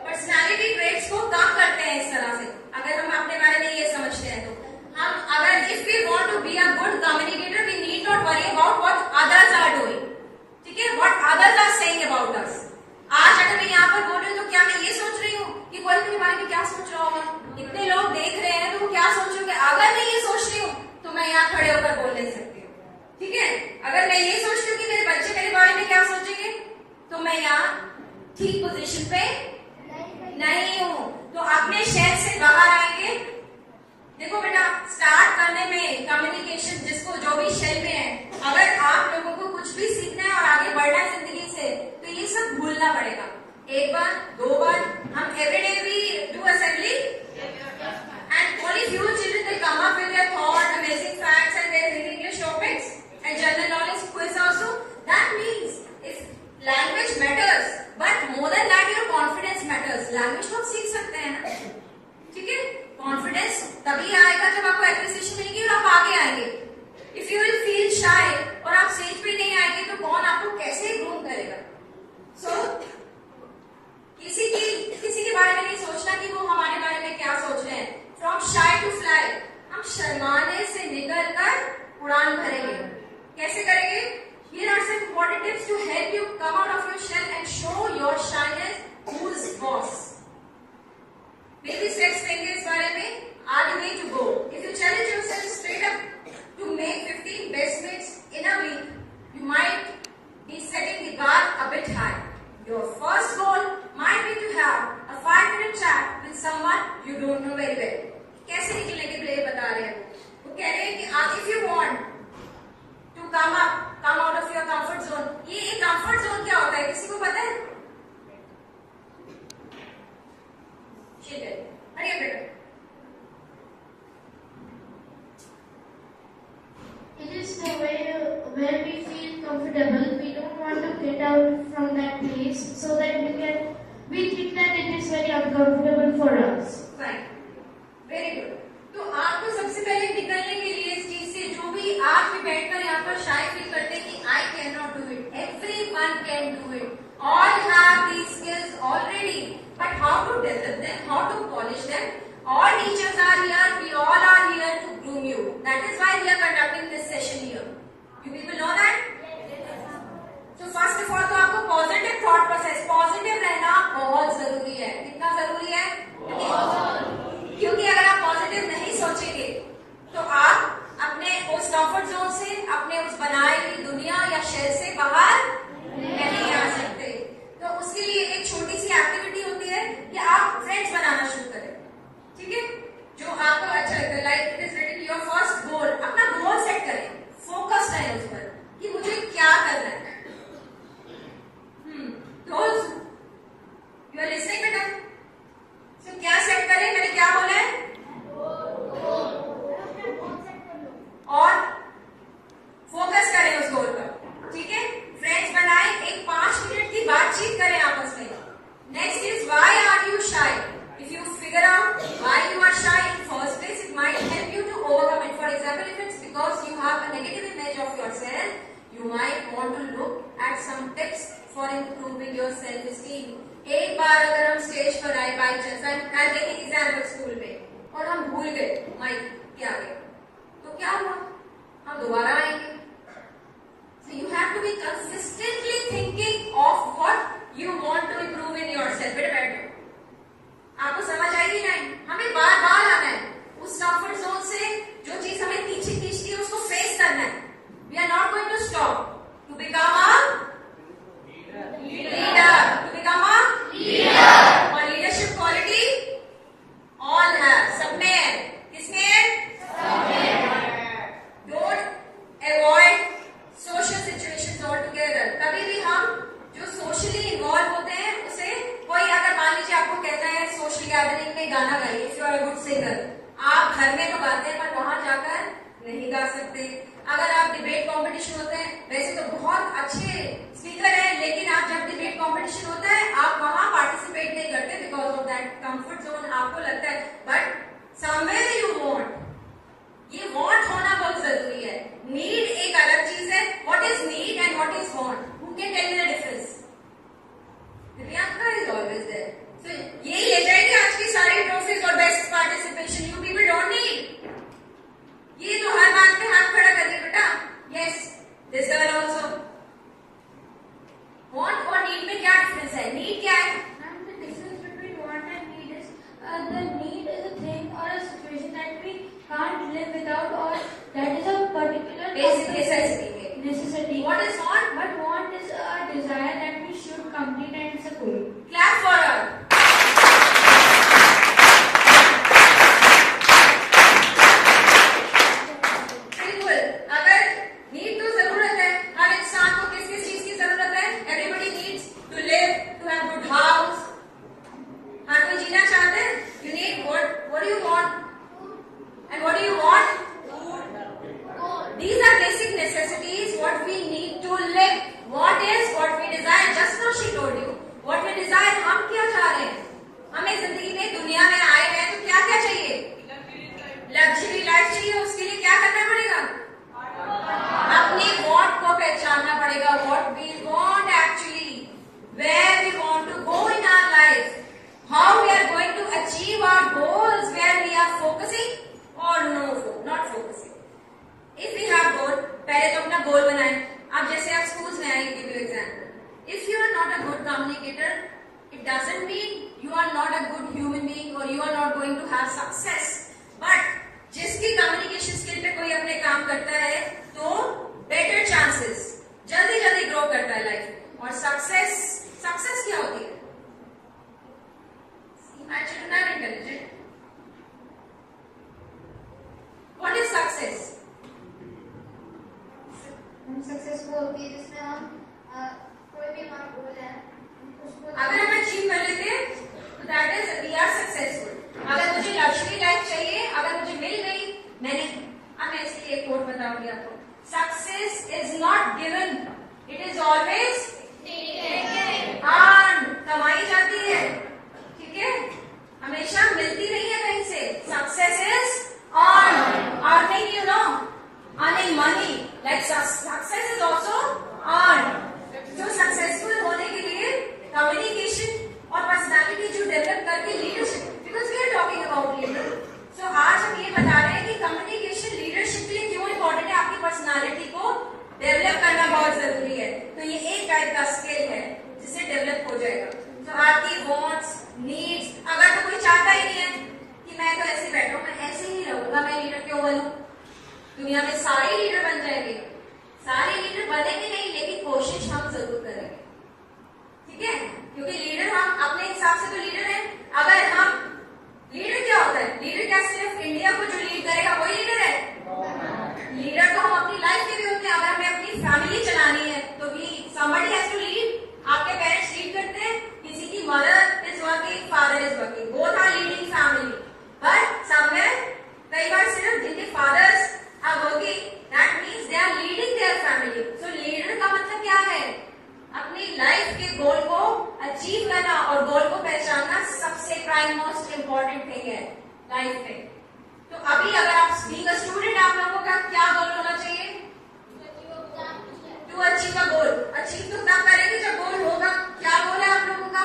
पर्सनालिटी ट्रेट्स को कम करते हैं इस तरह से। अगर हम अपने बारे में ये समझते हैं तो हम अगर if we want to be a good communicator, we need not worry about what others are doing. ठीक है, what others are saying about us. आज अगर मैं यहाँ पर बोल रही हूँ तो क्या मैं ये सोच रही हूँ कि कोई मेरे बारे में क्या सोच रहा होगा? इतने लोग देख रहे हैं तो वो क्या सोचेंगे? अगर मैं ये सोच रही हूँ तो मैं यहाँ खड़े होकर बोल नहीं सकती हूँ। ठीक है, अगर मैं ये सोचती हूँ कि मेरे बच्चे मेरे बारे में क्या सोचेंगे, तो मैं यहाँ ठीक पोजीशन पे नहीं हूँ। तो अपने शहर से बाहर आएंगे। देखो बेटा, स्टार्ट करने में कम्युनिकेशन, जिसको जो भी शेल में है, अगर आप लोगों को कुछ भी सीखना है और आगे बढ़ना है जिंदगी से, तो ये सब भूलना पड़ेगा। एक बार, दो बार, हम everyday we do assembly and only few children will come up with their thought, amazing facts and their English topics and general knowledge quiz also. That means if language matters, but more than that your confidence matters. Language तो आप सीख सकते हैं ना, ठीक है? Confidence तभी आएगा जब आपको एप्रिसिएशन मिलेगी और आप आगे आएंगे। If you will feel shy और आप स्टेज पे नहीं आएंगे तो कौन आपको कैसे ग्रूम करेगा? सो किसी के बारे में नहीं सोचना कि वो हमारे बारे में क्या सोच रहे हैं। फ्रॉम शाय टू फ्लाई, हम शर्माने से निकलकर उड़ान भरेंगे। कैसे करेंगे? Here are some important tips to help you come out of your shell and show your shyness, whose करिए बेटा। It is the way where we feel comfortable. We don't want to get out from that place so that we think that it is very uncomfortable for us. Fine. Very good. तो आपको सबसे पहले निकलने के लिए इस चीज से जो भी आप भी बैठकर यहाँ पर शाय फील करते हैं कि I cannot do it. Everyone can do it. All have these skills already. But how to develop them? How to polish them? All teachers are here. We all are here to groom you. That is why we are conducting this session here. You people know that? So first of all तो आपको positive thought process, positive रहना बहुत जरूरी है. कितना जरूरी है? क्योंकि अगर आप पॉजिटिव नहीं सोचेंगे तो आप अपने उस कंफर्ट जोन से, अपने उस बनाई हुई दुनिया या शहर से बाहर नहीं आ सकते. तो उसके लिए एक छोटी सी एक्टिविटी होती है कि आप फ्रेंड्स बनाना शुरू करें. ठीक है, जो आपको अच्छा लगता है. Like it is written your first goal. अपना गोल सेट करें, फोकस रहें उस पर कि मुझे क्या करना है. यू आर लिसनिंग बेटा. तो क्या सेट करें, मैंने क्या बोला है? और फोकस करें उस गोल पर. ठीक है, फ्रेंड्स बनाएं, एक 5 मिनट की बातचीत करें आपस में. Next is why are you shy. If you figure out why you are shy in first place, it might help you to overcome it. For example, if it's because you have a negative image of yourself, you might want to look at some tips for improving your self-esteem. एक बार अगर हम stage पर आए by chance, I taking example school में, और हम भूल गए माइक के आगे, तो क्या हुआ? हम दोबारा आएंगे. So you have to be consistently thinking of what you want to improve in yourself. बेटा बैठो, आपको समझ आएगी नहीं? हमें बार बार आना है उस कंफर्ट जोन से. जो चीज हमें पीछे खींचती है उसको फेस करना है. We are not going to stop to become a leader. To become a leader. और leadership quality all have. सब में है. किसमें है? सब में. Don't avoid social situations altogether. कभी भी हम जो socially involved होते हैं उसे कोई अगर मान लीजिए आपको कहता है social gathering में गाना गाइए, if you are a good singer, आप घर में तो गाते हैं पर वहां जाकर नहीं गा सकते. अगर आप डिबेट कंपटीशन होते हैं, वैसे तो बहुत अच्छे स्पीकर हैं, लेकिन आप जब डिबेट कंपटीशन होता है आप वहां पार्टिसिपेट नहीं करते because of that comfort zone. आपको लगता है बट समवेयर यू वांट. ये वांट होना बहुत जरूरी है. नीड एक अलग चीज है. What is need and what is want? Who can tell me the difference? Divyanka is always there. So ये ले जाएगी आज की सारी ट्रॉफीज और best participation. You people don't need. ये तो हर बात पे हाथ खड़ा करिए बेटा. Yes, this girl also. Want और नीड में क्या डिफरेंस है? नीड क्या है? And the difference between want and need is the need is a thing or a situation that we can't live without, or that is a particular Basic necessity. necessity. What is want? But want is a desire that we should complete, and it's a goal. Clap for her. It doesn't mean you are not a good human being or you are not going to have success. But जिसकी communication skill पे कोई अपने काम करता है तो better chances, जल्दी जल्दी grow करता है life. और success क्या होती है? My children are intelligent. What is success? Success वो होती है जिसमें हम कोई भी हमारा गोल है उसको अगर हम अचीव कर लेते हैं तो that is we are successful. अगर मुझे ऑलवेज अर्न, कमाई जाती है, ठीक है, हमेशा मिलती नहीं है कहीं से. Success is earning, you know, earning money. Like success is also earn. जो सक्सेसफुल होने के लिए कम्युनिकेशन और पर्सनालिटी जो डेवलप करके leadership, because we are talking about leader. So आज हम ये बता रहे हैं कि कम्युनिकेशन लीडरशिप के लिए क्यों इंपॉर्टेंट है. आपकी पर्सनालिटी को डेवलप करना बहुत जरूरी है. तो ये एक टाइप का स्किल है जिससे डेवलप हो जाएगा. तो आपकी वॉन्ट्स, नीड्स, अगर तो कोई चाहता ही नहीं है कि मैं तो ऐसे बैठा हूं, मैं ऐसे ही रहूंगा, मैं लीडर क्यों बनूं. दुनिया में सारे लीडर बन जाएंगे, सारे लीडर बनेंगे नहीं, लेकिन कोशिश हम जरूर करेंगे, ठीक है, क्योंकि लीडर हम अपने हिसाब से तो लीडर है. अगर हम लीडर क्या होता है, लीडर क्या सिर्फ इंडिया को जो लीड करेगा वही लीडर है. लीडर तो हम अपनी लाइफ के भी होते हैं. अगर हमें अपनी फैमिली चलानी है तो भी somebody has to lead. आपके पेरेंट्स लीड करते हैं, किसी की mother is working, father is working, both are leading family. But somewhere कई बार सिर्फ जिनके fathers are working, that means they are leading their family. So leader का मतलब क्या है, अपनी लाइफ के गोल को अचीव करना और गोल को पहचानना सबसे प्राइम मोस्ट इम्पोर्टेंट थिंग है लाइफ में. तो अभी अगर आप बीइंग अ स्टूडेंट, आप लोगों का क्या गोल होना चाहिए, to achieve a goal. Achieve तो तब करेंगे जब गोल होगा. क्या गोल है आप लोगों का,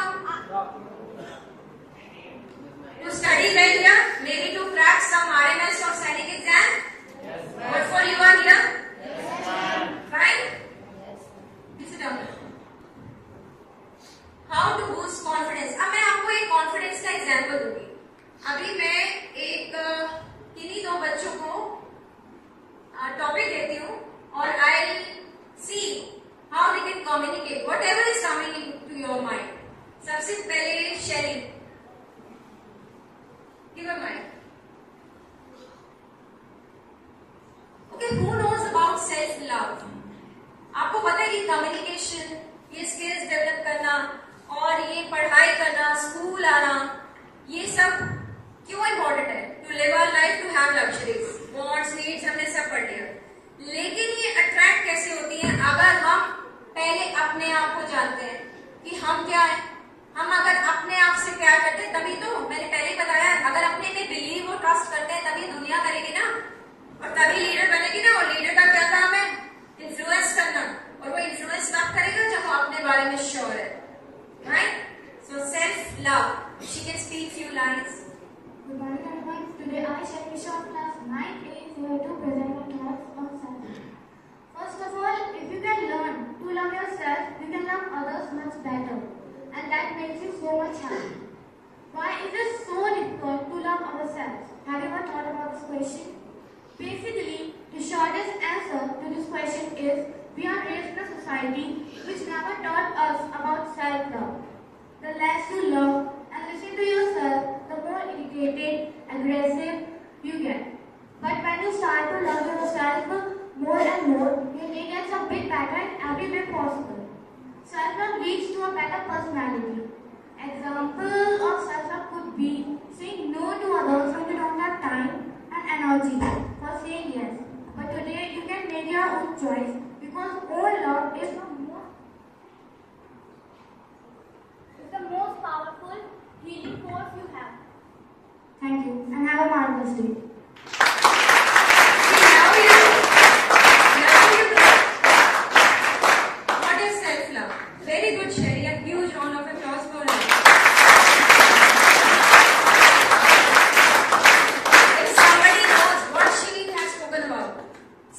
to study well here, maybe to crack some RMS और Sainik exam. What for you are here? Fine? Sit down. How to boost confidence. अब मैं आपको एक कॉन्फिडेंस का एग्जाम्पल दूंगी. अभी मैं एक किन्हीं दो बच्चों को टॉपिक देती हूँ और I see how they can communicate whatever is coming into your mind. सबसे पहले Shaily, give a mic. Okay, who knows about self love. आपको पता है कि कम्युनिकेशन, ये स्किल्स डेवलप करना और ये पढ़ाई करना, स्कूल आना, ये सब क्यों इंपॉर्टेंट है. To live our life, to have luxuries, wants, needs, हमने सब पढ़ लिया. लेकिन ये अट्रैक्ट कैसे होती है, अगर हम पहले अपने आप को जानते हैं कि हम क्या है. हम अगर अपने आप से प्यार करते हैं तभी तो, मैंने पहले ही बताया, अगर अपने में बिलीव और ट्रस्ट करते हैं तभी दुनिया करेगी ना, और तभी लीडर बनेगी ना. और लीडर का क्या काम है, इन्फ्लुएंस करना. और वो इन्फ्लुएंस तब करेगा जब वो अपने बारे में श्योर है. Right? So self love. She can speak few lines. Good morning everyone. Today I, Shanisha of class 9A, is here to present my thoughts on self. First of all, if you can learn to love yourself, you can love others much better, and that makes you so much happy. Why is it so difficult to love ourselves? Have you ever thought about this question? Basically, the shortest answer to this question is we are raised in a society which never taught us about self-love. The less you love and listen to yourself, the more irritated, aggressive you get. But when you start to love yourself more and more, your day gets a bit better in every way possible. Self-love leads to a better personality. Example of self-love could be saying no to others when you don't have time and energy for saying yes. But today you can make your own choice because all love is the most powerful healing force you have. Thank you and have a marvelous day. What is self-love? Very good, Sherry. A huge round of applause for her. If somebody knows what she has spoken about,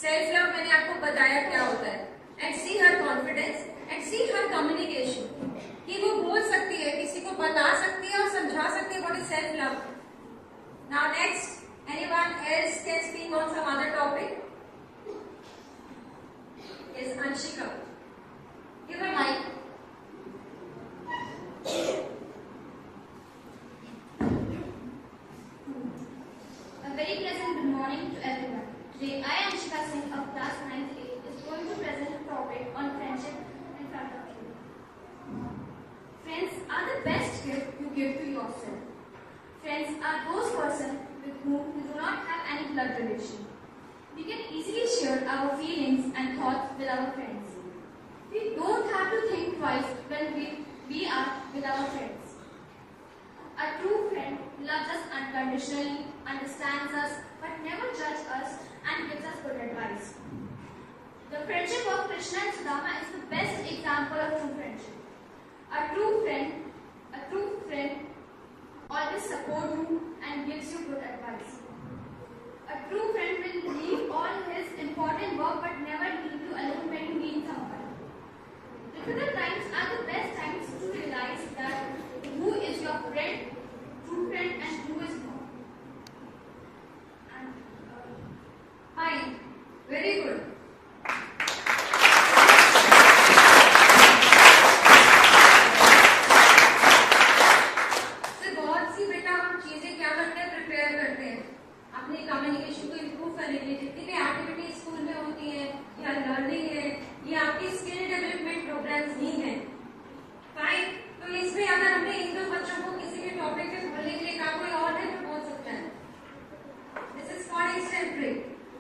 self-love मैंने आपको बताया क्या होता है. And see her confidence and see her communication. कि वो बोल सकती है, किसी को बता सकती है और समझा सकती है what is self-love. Now next, anyone else can speak on some other topic? Is Anshika. Give her mic. A very pleasant good morning to everyone. Today I, Anshika Singh of class 9A, is going to present a topic on friendship in front of you. Friends are the best gift you give to yourself. Friends are those persons with whom you do not have any blood relation. We can easily share our feelings and thoughts with our friends. We don't have to think twice when we are with our friends. A true friend loves us unconditionally, understands us, but never judges us and gives us good advice. The friendship of Krishna and Sudama is the best example of true friendship. A true friend always supports you and gives you good advice. A true friend will leave all his important work but never leave you alone when you need someone. Difficult times are the best times to realize that who is your friend, true friend, and who is not. And, Fine. Very good. तो बहुत सी बेटा हम चीजें क्या करते हैं, prepare करते हैं अपने कम्युनिकेशन को इम्प्रूव करने के लिए। जितनी भी एक्टिविटी स्कूल में होती है या लर्निंग है, ये आपकी स्किल डेवलपमेंट प्रोग्राम्स ही हैं। फाइन। तो इसमें अगर हमने इन दो बच्चों को किसी भी टॉपिक पे बोलने के लिए कहा, कोई और है तो बोल सकता है। दिस इज कॉल्ड एक्सेंट्री,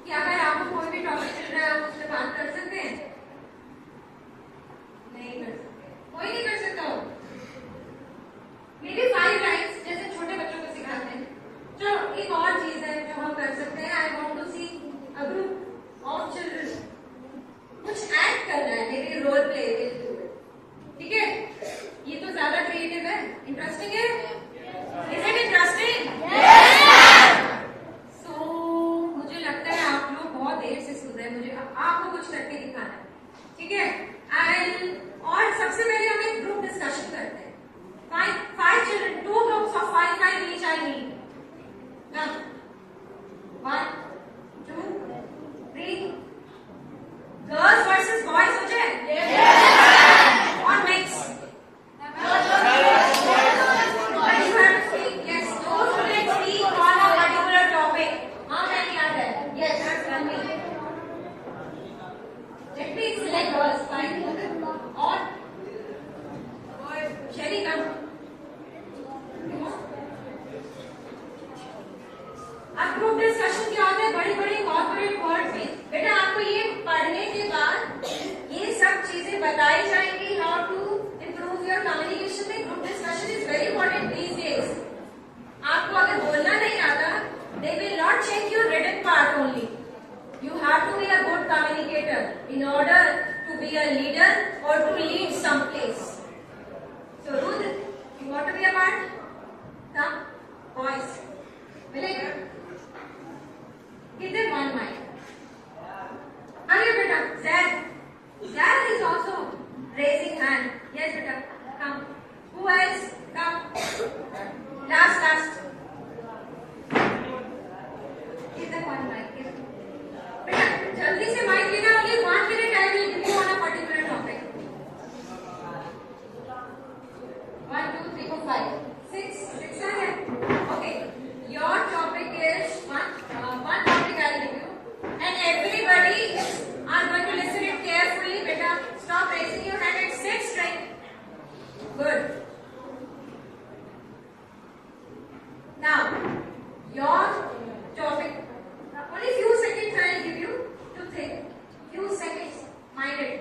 कि अगर आपको कोई भी टॉपिक मिल रहा है आप उसमें बात कर सकते हैं? नहीं कर सकते, कोई नहीं कर सकता हो। मेरी 5 लाइन्स जैसे छोटे बच्चों को सिखाते हैं। चलो एक और चीज है जो हम कर सकते हैं। I want to see a group of children कुछ एक्ट करना है, मेरी role play will do it. ठीक है, ये तो ज्यादा क्रिएटिव है, इंटरेस्टिंग है। Is it interesting? सो मुझे लगता है आप लोग बहुत देर से सुन रहे हैं, मुझे आपको कुछ करके दिखाना है। ठीक है, और सबसे पहले हम एक ग्रुप डिस्कशन करते हैं। 5 children, 2 groups of 5 each I need. Now, 1, 2, 3. Girls versus boys हो जाए? Yes. Or mix? But you have to speak. Yes, those who can speak on a particular topic. How many are there? Yes, that's 1 me. Let me select girls. 5. Or Sherry, come. अब group discussion क्या होता है? बड़ी बड़ी corporate word में बेटा आपको ये पढ़ने के बाद ये सब चीजें बताई जाएंगी। How to improve your communication में group discussion is very important these days. आपको अगर बोलना नहीं आता, they will not check your written part only. You have to be a good communicator in order to be a leader और to lead some place. So Rudra, you want to be a part? Come, boys. Milega. Give them 1 mic. Hurry, beta. Zad. Zad is also raising hand. Yes, beta. Come. Who else? Come. Last. Give them 1 mic. Beta, जल्दी से mic लेना। Only 1 minute I will give you on a particular topic. 1, 2, 3, 4, 5, 6. 6 are there. Okay. Your topic is one topic I'll give you, and everybody are going to listen it carefully. Beta, stop raising your hand and sit straight. Good. Now, your topic. Only few seconds I'll give you to think. Few seconds. Mind it.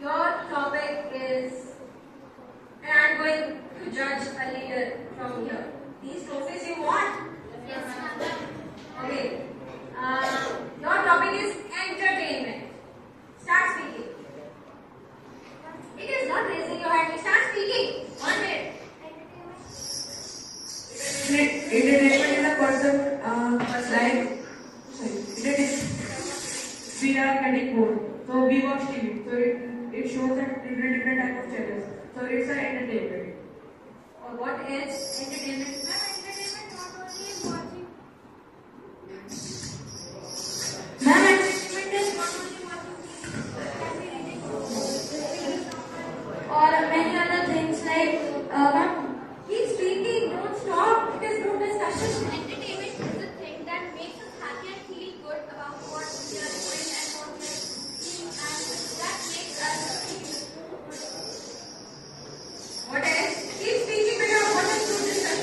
Your topic is. And I'm going to judge a leader from here. These trophies you want? yes, ma'am. Okay. Your topic is entertainment. Start speaking. It is not raising your hand. Start speaking. 1 minute. Entertainment is a person like we are getting bored, so we watch TV. So it shows that different type of channels. So it's an entertainment. Or what is entertainment? Ma'am, entertainment is not only watching or many other things like Keep speaking. Don't stop. It is group discussion. Entertainment is the thing that makes us happy and feel good about what we are doing and what we are seeing, and that makes us feel What else? Keep speaking. What is group discussion?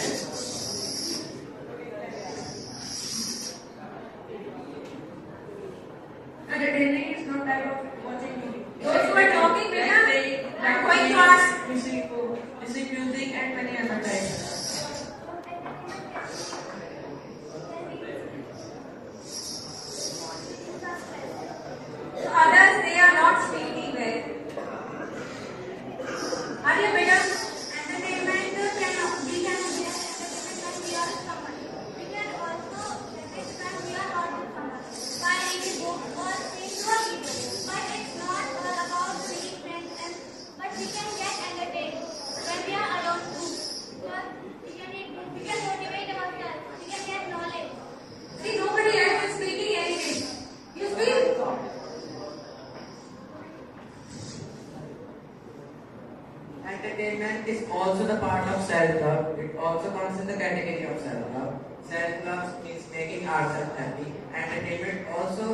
self-love. It also comes in the category of self-love. Self-love means making ourselves happy. Entertainment also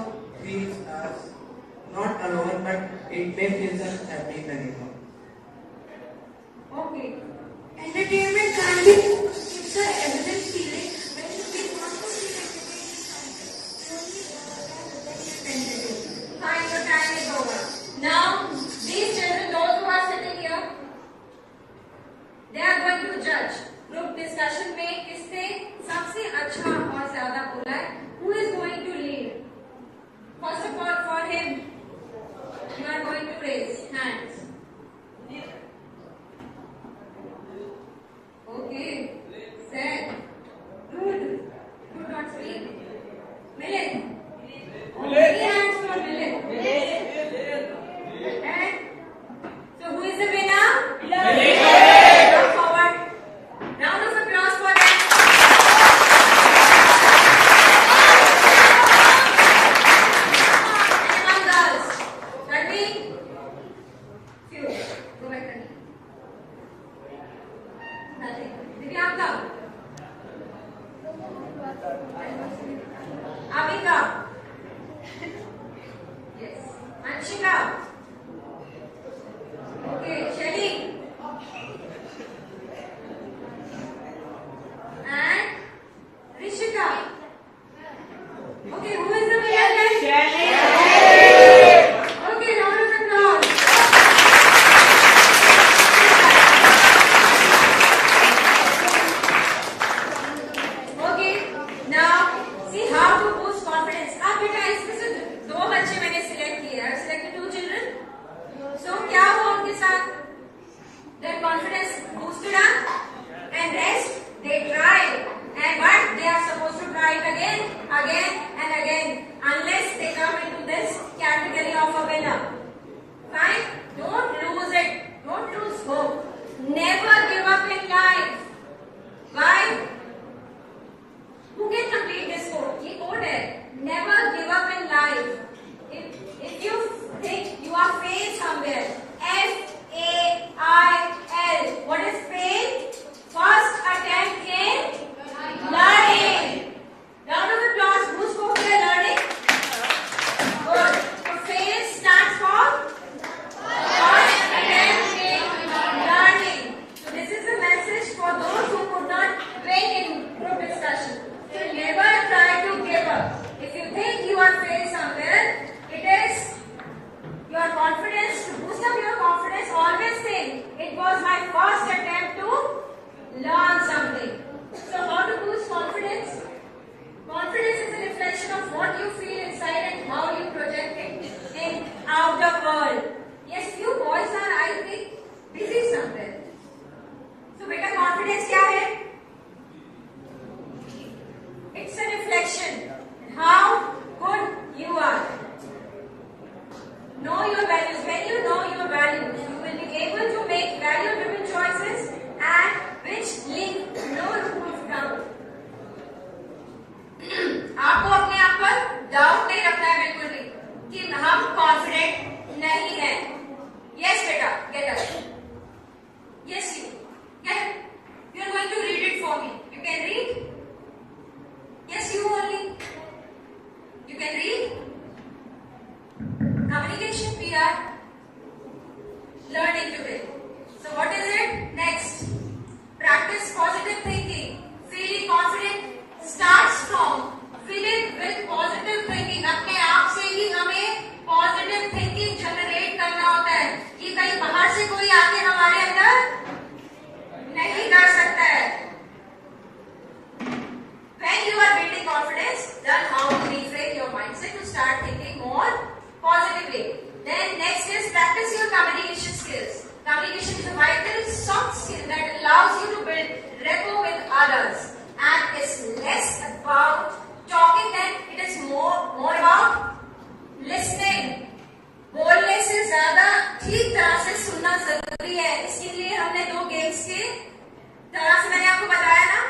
feels us not alone, but it may feel us happy very much. Okay. Entertainment can be it's a evident feeling when we want to feel entertained. Fine, your time is over. Now, these children, those who are sitting here, they are going to judge. Group discussion में किसने सबसे अच्छा और ज्यादा बोला है? Who is going to lead? First of all, for him, you are going to raise hands. Okay, sad. Good. Do not speak. Millet. Only hands for Millet. And so who is the winner? Millet. Come forward. Round of applause for them. And girls. Tanvi. Few. Go back, Tanvi. Nothing. Divyanka. Avika. Yes. Anshika. Okay. Shelly. And Rishika. Okay, who is the winner then? Shelly. Okay, round of applause. Okay, now see how to boost confidence. अब बेटा इसमें से दो बच्चे मैंने select किए. I have selected 2 children. So क्या हुआ उनके साथ? Their confidence boosted up, and rest they tried. And what they are supposed to try it again, and again, unless they come into this category of a winner. Fine? Don't lose it. Don't lose hope. Never give up in life. Why? Who can complete this code? ये code है. Never give up in life. If you think you are failed somewhere, FAIL. What is fail? First attempt in learning. Round of applause. Who spoke here learning? Good. So fail stands for first attempt in learning. So this is a message for those who could not win in group discussion. So never try to give up. If you think you are failed somewhere, it is your confidence. To boost up your confidence, always think, it was my first attempt to learn something. So how to boost confidence? Confidence is a reflection of what you feel inside and how you project it in outer world. Yes, few boys are, I think, busy somewhere. So beta, confidence क्या है? It's a reflection how good you are. Know your values. When you know your values, you will be able to make value-driven choices and which link no rules down. आपको अपने आप पर doubt नहीं रखना है बिल्कुल भी कि हम कॉन्फिडेंट नहीं हैं. Yes, बेटा, get up. Yes, you. Get up. You are going to read it for me. You can read? Yes, you only. You can read? Communication we are learning today. So what is it? Next. Practice positive thinking. Feeling confident starts from filling with positive thinking. अपने आप से ही हमें positive thinking generate करना होता है. ये कहीं बाहर से कोई आके हमारे अंदर नहीं कर सकता है. When you are building confidence, learn how to reframe your mindset to start thinking more positively. Then next is practice your communication skills. Communication is a vital soft skill that allows you to build rapport with others, and it's less about talking than it is more about listening. बोलने से ज्यादा ठीक तरह से सुनना जरूरी है. इसके लिए हमने 2 गेम्स के तरह से मैंने आपको बताया ना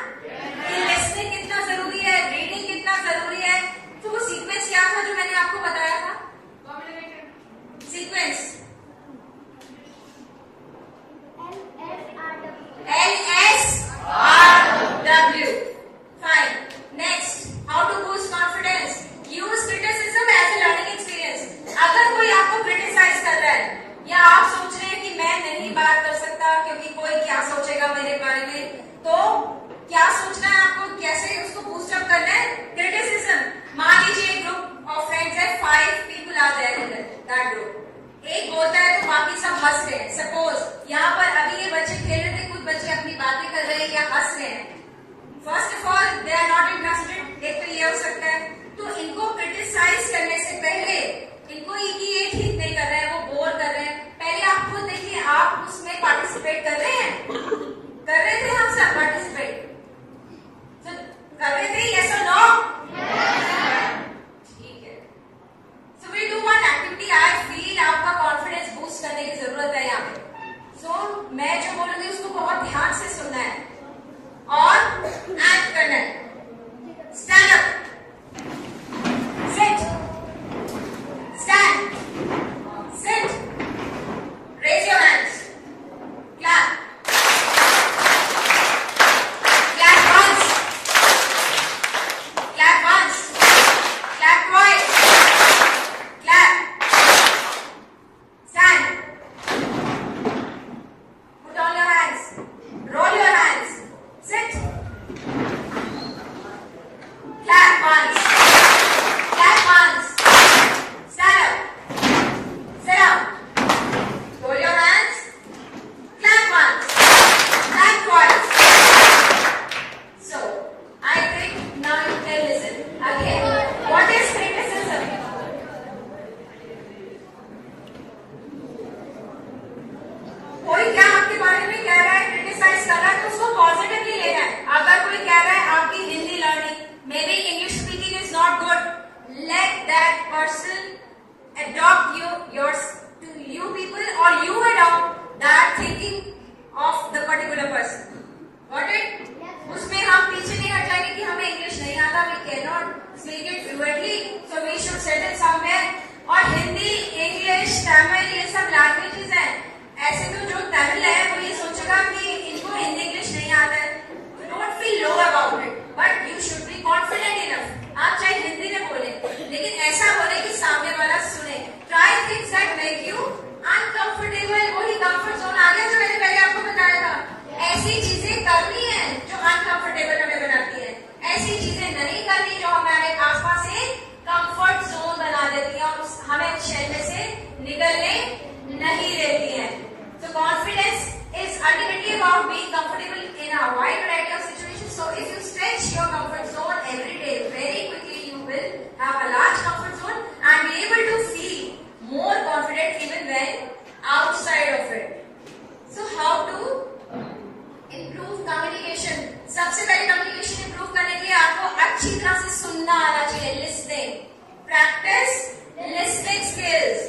कि लिसनिंग कितना जरूरी है, रीडिंग कितना जरूरी है. तो वो सीक्वेंस क्या था जो मैंने आपको बताया था? Sequence LSRW. LS इनको क्रिटिसाइज करने से पहले इनको ये ठीक नहीं कर रहे हैं, वो बोर कर रहे हैं, पहले आप खुद देखिए आप उसमें पार्टिसिपेट कर रहे हैं, कर रहे थे हम सब पार्टिसिपेट, तो कर रहे थे, यस और नो? ठीक है। So we do one activity, I feel आपका कॉन्फिडेंस बूस्ट करने की जरूरत है यहाँ पे। सो मैं जो बोलूंगी उसको बहुत ध्यान से सुनना है और एक्ट करना है। Stand up, sit, stand, sit, raise your hands, clap, clap once, clap once, clap twice, clap, stand, put on your hands, roll your hands, sit, clap once, stand up, sit up, roll your hands, clap once, clap twice. So, I think now you can listen again. What is criticism? कोई क्या आपके बारे में कह रहा है, criticise कर रहा है, तो उसको पॉजिटिवली लेना है। अगर कोई कह रहा है आपकी Hindi learning, may be English speaking is not good, let that person adopt you people, or you adopt that thinking of the particular person. Got it? उसमें हम पीछे नहीं हट जाएंगे कि हमें इंग्लिश नहीं आता, we cannot speak it fluently, so we should settle somewhere. और हिंदी, इंग्लिश, तमिल ये सब लैंग्वेजेस हैं। ऐसे तो जो तमिल है वो ये सोचेगा कि इनको हिंदी इंग्लिश नहीं आता है, don't feel low about it, but you should be confident enough. आप चाहे हिंदी में बोले लेकिन ऐसा बोले कि सामने वाला सुने। Try things that make you uncomfortable. वही कंफर्ट जोन आ गया जो मैंने पहले आपको बताया था। ऐसी चीजें करनी है जो अनकंफर्टेबल हमें बनाती है, ऐसी चीजें नहीं करनी जो हमारे आसपास एक कंफर्ट जोन बना देती है और हमें शहर में से निकलने नहीं देती है। So confidence is ultimately about being comfortable in a wide variety of situations. So if you stretch your comfort zone every day, very quickly you will have a large comfort zone and be able to feel more confident even when outside of it. So how to improve communication? सबसे पहले communication improve करने के लिए आपको अच्छी तरह से सुनना आना चाहिए, listening. Practice listening skills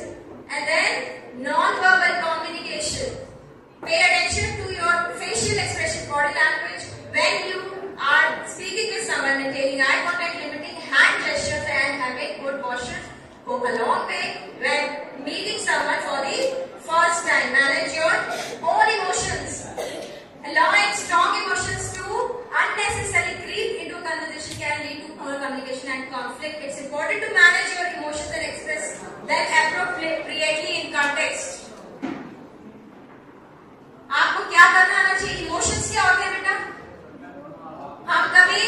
and then non-verbal communication. Pay attention to your facial expression, body language when you are speaking with someone. Maintaining eye contact, limiting hand gestures and having good postures go a long way when meeting someone for the first time. Manage your own emotions. Allowing strong emotions to unnecessarily creep into conversation can lead to poor communication and conflict. It's important to manage your emotions and express them appropriately in context. आपको क्या करना आना चाहिए? Emotions क्या होते हैं बेटा? हम कभी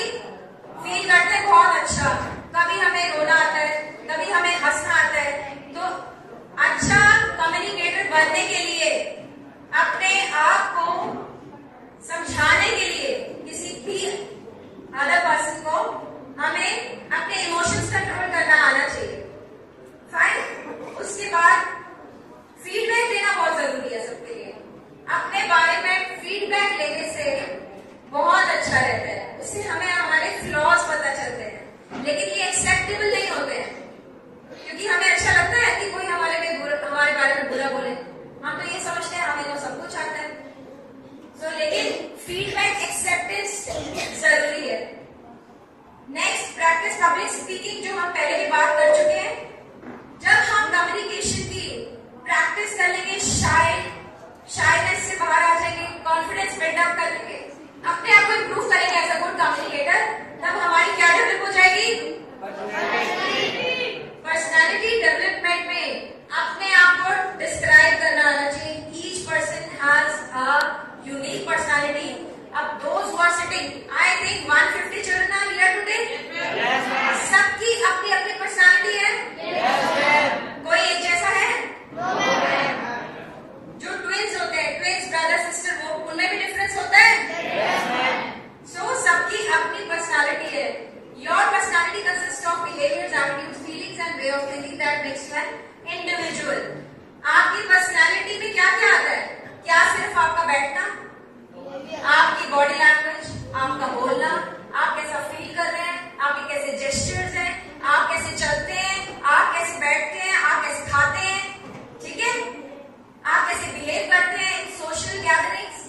फील करते हैं बहुत अच्छा, कभी हमें रोना आता है, कभी हमें हंसना आता है। तो अच्छा कम्युनिकेटर बनने के लिए, अपने आप को समझाने के लिए किसी भी अदर पर्सन को हमें अपने इमोशंस कंट्रोल करना आना चाहिए। फाइन। उसके बाद फीडबैक देना बहुत जरूरी है सबके लिए। अपने बारे में फीडबैक लेने से बहुत अच्छा रहता है, उससे हमें हमारे फ्लॉज पता चलते हैं, लेकिन ये एक्सेप्टेबल नहीं होते हैं क्योंकि हमें अच्छा लगता है कि कोई हमारे बारे में बुरा बोले। हम तो ये समझते हैं हमें तो सब कुछ आता है। लेकिन फीडबैक एक्सेप्टेंस जरूरी है। नेक्स्ट, प्रैक्टिस पब्लिक स्पीकिंग, जो हम पहले भी बात कर चुके हैं। जब हम कम्युनिकेशन की प्रैक्टिस कर लेंगे, शायनेस से बाहर आ जाएंगे, कॉन्फिडेंस बिल्डअप कर लेंगे, अपने आप को इंप्रूव करेंगे एज अ गुड कम्युनिकेटर, तब हमारी क्या डेवलप हो जाएगी? पर्सनैलिटी डेवलपमेंट में अपने आप को डिस्क्राइब करना आना चाहिए। Each person has a unique personality. अब those who are sitting, I think 150 children are here today. सबकी अपनी अपनी पर्सनैलिटी है। कोई एक जैसा है? जो ट्विंस होते हैं, ट्विंस ब्रदर सिस्टर, वो उनमें भी डिफरेंस होता है। next one, individual. आपकी पर्सनालिटी में क्या क्या आता है? क्या सिर्फ आपका बैठना, आपकी बॉडी लैंग्वेज, आपका बोलना, आप कैसा फील कर रहे हैं, आपके कैसे जेस्चर्स हैं, आप कैसे चलते हैं, आप कैसे बैठते हैं, आप कैसे खाते हैं, ठीक है, आप कैसे बिहेव करते हैं in social gatherings.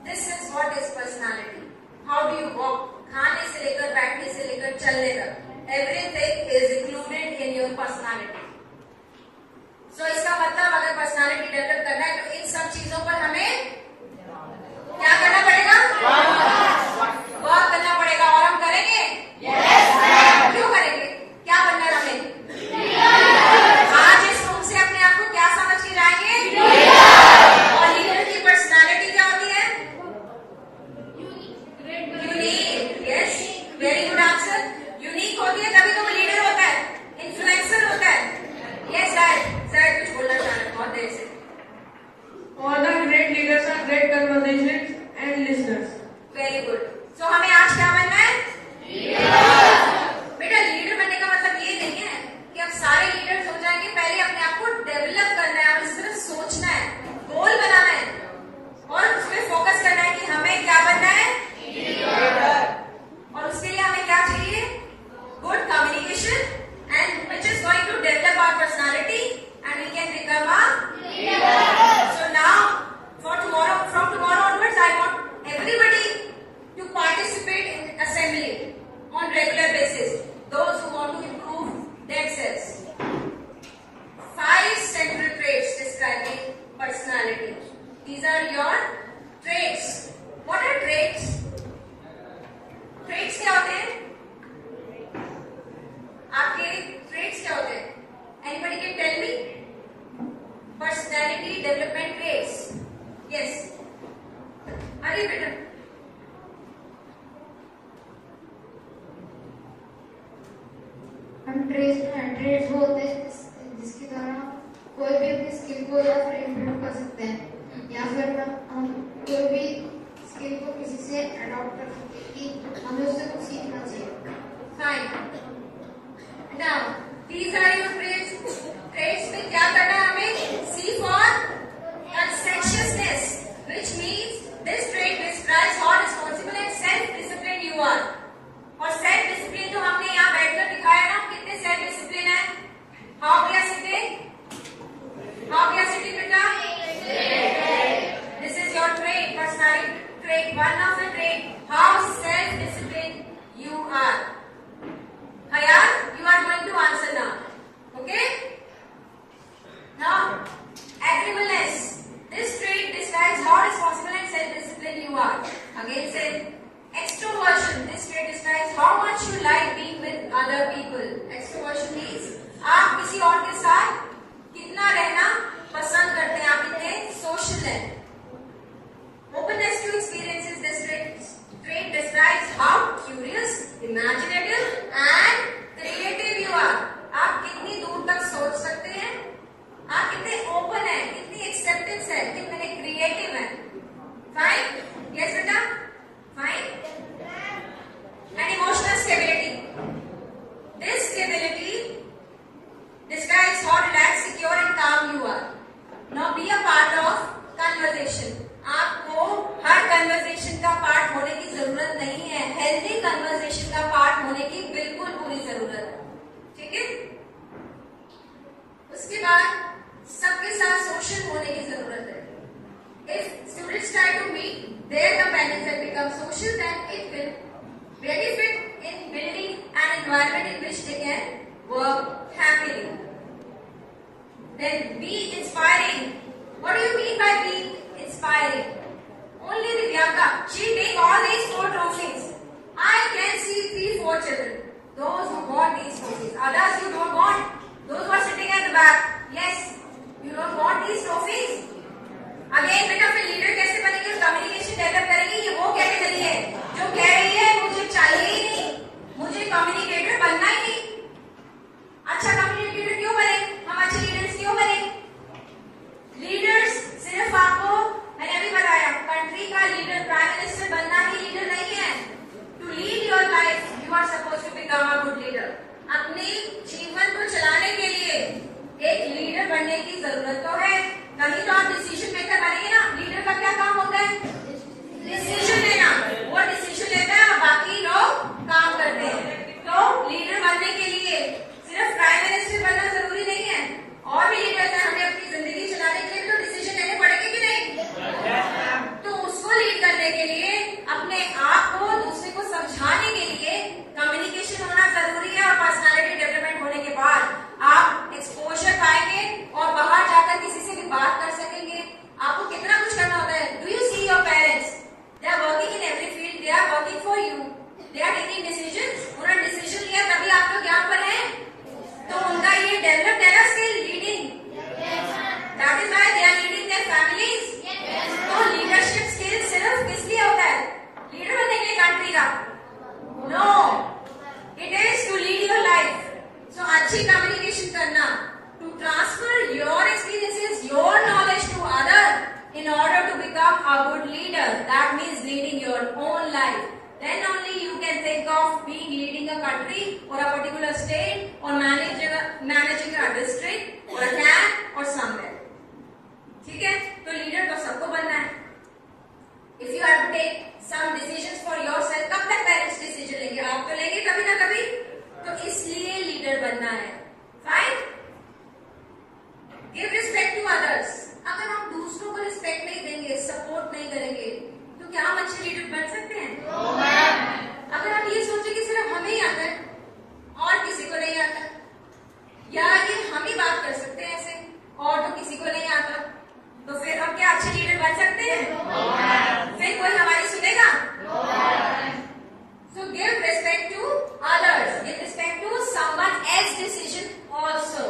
This is what is personality. How do you walk, खाने से लेकर बैठने से लेकर चलने तक, everything is included in your personality. So इसका मतलब अगर पर्सनालिटी डेवलप करना है तो इन सब चीजों पर हमें क्या करना पड़ेगा? वर्क करना पड़ेगा. और हम करेंगे? क्यों करेंगे? क्या बनना है हमें? आज इस रूम से अपने आप को क्या समझ के जाएंगे? और लीडर की पर्सनालिटी क्या होती है? Unique. Yes, very good answer. Unique होती है तभी तो वो लीडर होता है, इन्फ्लुएंसर होता है. यस सर कुछ बोलना चाह रहे हैं बहुत देर से. All the great leaders are great conversations and listeners. Very good. So हमें आज क्या बनना है? बेटा लीडर बनने का मतलब ये नहीं है कि अब सारे लीडर्स हो जाएंगे. पहले अपने आप को डेवलप करना है और इस तरह सोचना है, गोल बनाना है और उसमें फोकस करना है कि हमें क्या बनना है. और उसके लिए हमें क्या चाहिए? Good communication and which is going to develop our personality and we can become a leader. So now from tomorrow onwards I want everybody to participate in assembly on regular basis, those who want to improve themselves. 5 central traits describing personality. These are your traits. What are traits? Traits क्या होते हैं? आपके trades क्या होते हैं? Anybody can tell me? Personality development traits. Yes. अरे बेटा. हम ट्रेड्स वो होते हैं जिसके द्वारा कोई भी अपनी स्किल को या फिर इम्प्रूव कर सकते हैं, या फिर हम कोई भी स्किल को किसी से अडॉप्ट कर सकते हैं कि हमें उससे कुछ सीखना चाहिए. Fine. Now, these are your traits. Traits में क्या करना है हमें? C for conscientiousness, which means this trait describes how responsible and self-disciplined you are. और self-discipline तो हमने यहाँ बैठकर दिखाया ना, कितने self-discipline है? How we are sitting? How we are sitting बेटा? This is your trait, personality trait. One of the trait, how self-disciplined you are. Hayat, you are going to answer now. Okay? Now, agreeableness. This trait describes how responsible and self-disciplined you are. Again, say extroversion. This trait describes how much you like being with other people. Extroversion means आप किसी और के साथ कितना रहना पसंद करते हैं, आप कितने social हैं. Openness to experiences. This trait describes how curious, imaginative and creative you are. आप कितनी दूर तक सोच सकते हैं, आप कितने ओपन हैं, कितनी एक्सेप्टेंस है, कितने क्रिएटिव हैं. फाइन. यस बेटा. Fine. And emotional stability. This stability describes how relaxed, secure and calm you are. Now be a part of conversation. आपको हर कन्वर्सेशन का पार्ट होने की जरूरत नहीं है. हेल्दी कन्वर्सेशन का पार्ट होने की बिल्कुल पूरी जरूरत है. ठीक है? उसके बाद सबके साथ सोशल होने की जरूरत है. If students try to meet their companions and become social, then it will benefit in building an environment in which they can work happily. Then be inspiring. What do you mean by being inspiring? Only Divyanka, she take all these 4 trophies. I can see 3-4 children. Those who want these trophies. Others you don't want. Those who are sitting at the back. Yes, you don't want these trophies. Again, बेटा फिर leader कैसे बनेंगे? Communication develop करेंगे. ये वो कहने लगी है जो कह रही है मुझे चाहिए ही नहीं, मुझे कम्युनिकेटर बनना ही नहीं. अच्छा कम्युनिकेटर क्यों बने? हम अच्छे लीडर्स क्यों बने? लीडर्स सिर्फ आपको मैंने अभी बताया कंट्री का लीडर, प्राइम मिनिस्टर बनना ही लीडर नहीं है. To lead your life you are suppose to become a good leader. अपने जीवन को चलाने के लिए decisions. उन्होंने डिसीजन लिया तभी आप लोग यहाँ पर हैं. तो उनका ये डेवलप्ड है ना skill leading. That is why they are leading their families. तो लीडरशिप स्किल सिर्फ किस लिए होता है? लीडर बनने के लिए कंट्री का? No. It is to lead your life. So अच्छी कम्युनिकेशन करना, to transfer your experiences, your knowledge to others in order to become a good leader. That means leading your own life. Then only you can think of being leading a country or a particular state or managing a district or a clan or somewhere. ठीक है? तो leader तो सबको बनना है. If you have to take some decisions for yourself, कब तक parents decision लेंगे? आप तो लेंगे कभी ना कभी. तो इसलिए लीडर बनना है. Fine? Give respect to others. अगर हम दूसरों को रिस्पेक्ट नहीं देंगे, सपोर्ट नहीं करेंगे, तो क्या हम अच्छे लीडर बन सकते हैं? अगर आप ये सोचे कि सिर्फ हमें ही आता है और किसी को नहीं आता, या कि हम ही बात कर सकते हैं ऐसे और तो किसी को नहीं आता, तो फिर हम क्या अच्छे लीडर बन सकते हैं? फिर कोई हमारी सुनेगा? So give respect to others. Give respect to someone else's decision also.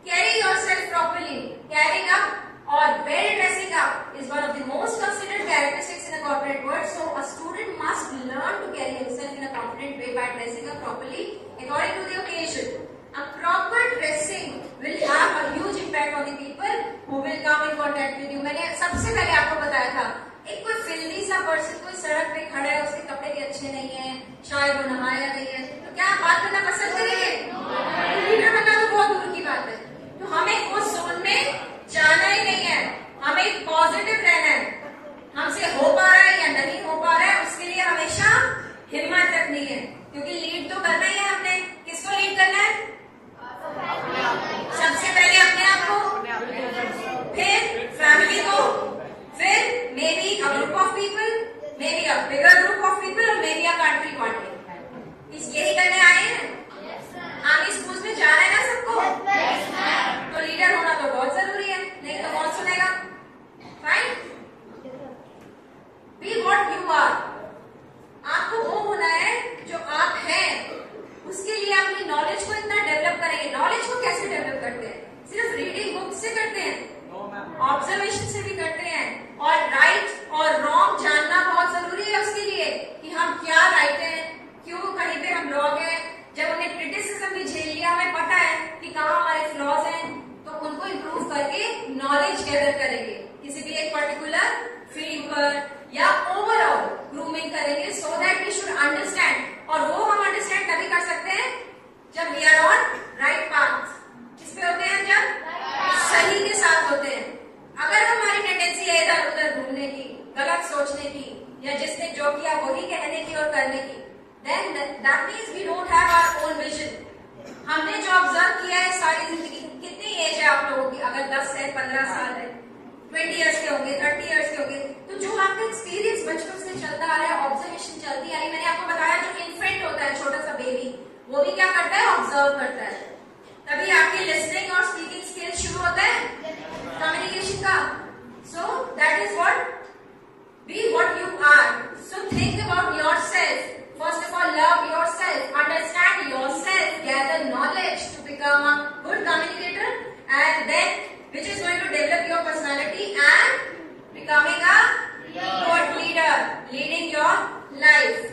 Carry yourself properly. Carrying up or well dressing up is one of the most considered characteristics in a corporate world. So a student must learn to carry himself in a confident way by dressing up properly according to the occasion. A proper dressing will have a huge impact on the people who will come in contact with you. मैंने सबसे पहले आपको बताया था, एक कोई filthy सा person कोई सड़क पे खड़ा है, उसके कपड़े भी अच्छे नहीं है, शायद वो नहाया नहीं है, तो क्या आप बात करना पसंद करेंगे? लीडर बनना तो बहुत दूर की बात है. तो हमें उस जोन में जाना ही नहीं है, हमें पॉजिटिव रहना है. हमसे हो पा रहा है या नहीं हो पा रहा है, उसके लिए हमेशा हिम्मत रखनी है, क्योंकि लीड तो करना ही है. हमने किसको लीड करना है? सबसे पहले अपने आप को, फिर फैमिली को, फिर may be a group of people, may be a bigger group of people और may be a country continent. इस यही करने आए हैं. आर्मी स्कूल में जा रहे हैं ना सबको, तो लीडर होना तो बहुत जरूरी है, नहीं तो कौन सुनेगा? Fine. Be what you are. आपको वो होना है जो आप हैं. उसके लिए अपनी नॉलेज को इतना डेवलप करेंगे. नॉलेज को कैसे डेवलप करते हैं? सिर्फ रीडिंग बुक से करते हैं, ऑब्जर्वेशन से भी करते हैं. और राइट और रॉन्ग जानना बहुत जरूरी है उसके लिए, कि हम क्या राइट हैं, क्यों कहीं पे हम रॉन्ग हैं. जब उन्हें क्रिटिसिज्म भी झेल लिया, हमें पता है कि कहाँ हमारे फ्लॉज हैं, तो उनको इम्प्रूव करके नॉलेज गैदर करेंगे किसी भी एक पर्टिकुलर फील्ड पर, या ओवरऑल ग्रूमिंग करेंगे, so that we should understand. और वो हम अंडरस्टैंड तभी कर सकते हैं जब we are on right path. किस पे होते हैं? जब सही के साथ होते हैं. अगर हमारी टेंडेंसी है इधर उधर घूमने की, गलत सोचने की, या जिसने जो किया वही कहने की और करने की, then that means we don't have our own vision. हमने जो ऑब्जर्व किया है सारी जिंदगी, कितनी एज है आप लोगों की? अगर 10 है, 15 साल है, 20 इयर्स के होंगे, 30 इयर्स के होंगे, तो जो आपका एक्सपीरियंस बचपन से चलता आ रहा है, ऑब्जर्वेशन चलती आ रही है. मैंने आपको बताया जो इन्फेंट होता है, छोटा सा बेबी, वो भी क्या करता है? ऑब्जर्व करता है. तभी आपकी लिसनिंग और स्पीकिंग स्किल्स शुरू होता है कम्युनिकेशन का. So that is what be what you are. So think about yourself. First of all, love yourself, understand yourself, gather knowledge to become a good communicator, and then which is going to develop your personality and becoming a good leader, leading your life.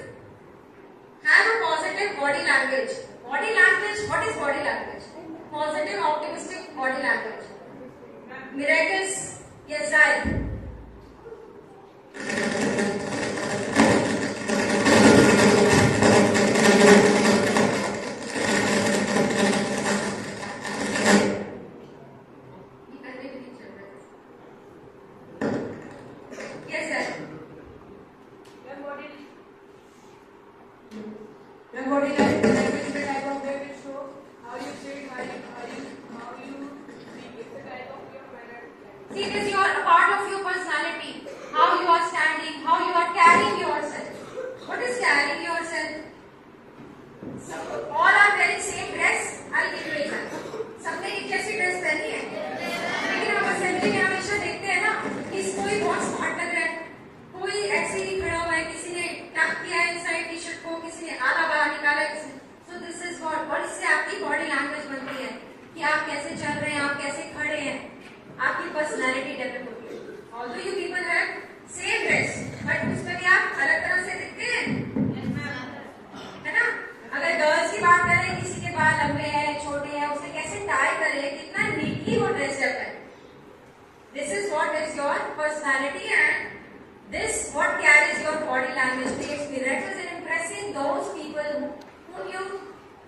Have a positive body language. Body language, what is body language? Positive, optimistic body language. Miracles, yes, Zai. See, it is a part of your personality. How you are standing, how you are carrying yourself. What is carrying yourself? So, all are wearing same dress. I'll give you an example. सबने एक जैसी dress पहनी है, लेकिन हम assembly में हमेशा देखते हैं ना कि कोई बहुत स्मार्ट लग रहा है, कोई ऐसे ही खड़ा हुआ है, किसी ने टक किया है इनसाइड टी शर्ट को, किसी ने आला बाहर निकाला किसी, सो दिस इज व्हाट, और इससे आपकी बॉडी लैंग्वेज बनती है कि आप कैसे चल रहे हैं, आप कैसे खड़े हैं, आपकी पर्सनैलिटी डेवलप होती है. Although you people have same dress, but उसमें भी आप अलग तरह से दिखते हैं, है ना. अगर गर्ल्स की बात करें, किसी के बाल लंबे हैं, छोटे हैं, उसे कैसे टाई करें, कितना नीटली वो ड्रेस रहता है. This is what is your personality and this what carries your body language, creates miracles in impressing those people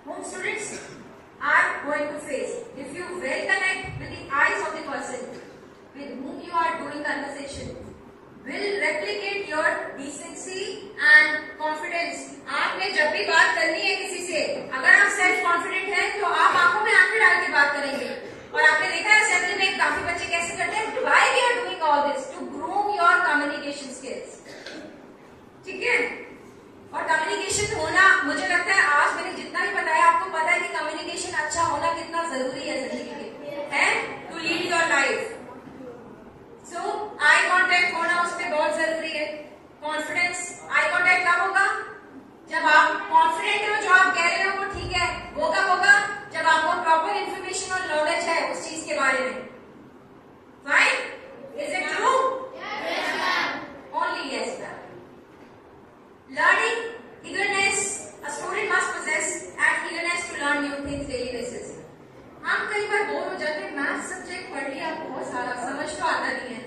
whom students are going to face. If you well connect with the eyes of the person with whom you are doing conversation, will replicate your decency and confidence. आपने जब भी बात करनी है किसी से, अगर आप सेल्फ कॉन्फिडेंट हैं तो आप आंखों में आंखें डाल के बात करेंगे. और आपने देखा है असेंबली में काफी बच्चे कैसे करते हैं. Why we are doing all this? To groom your communication skills. ठीक है. और कम्युनिकेशन होना, मुझे लगता है आज मैंने जितना भी बताया आपको पता है कि कम्युनिकेशन अच्छा होना कितना जरूरी है जिंदगी में, है to lead your life. So eye contact होना उसमें बहुत जरूरी है. कॉन्फिडेंस, आई कांटेक्ट कब होगा? जब आप कॉन्फिडेंट हो, जो आप कह रहे हो वो ठीक है. वो कब होगा? जब आपको प्रॉपर इंफॉर्मेशन और नॉलेज है उस चीज के बारे में. Fine, is it true? Only yes, ma'am. Learning, eagerness, a student must possess an eagerness to learn new things daily basis. हम कई बार बोर हो जाते हैं, मैथ सब्जेक्ट पढ़ लिया बहुत सारा, समझ तो आता नहीं है,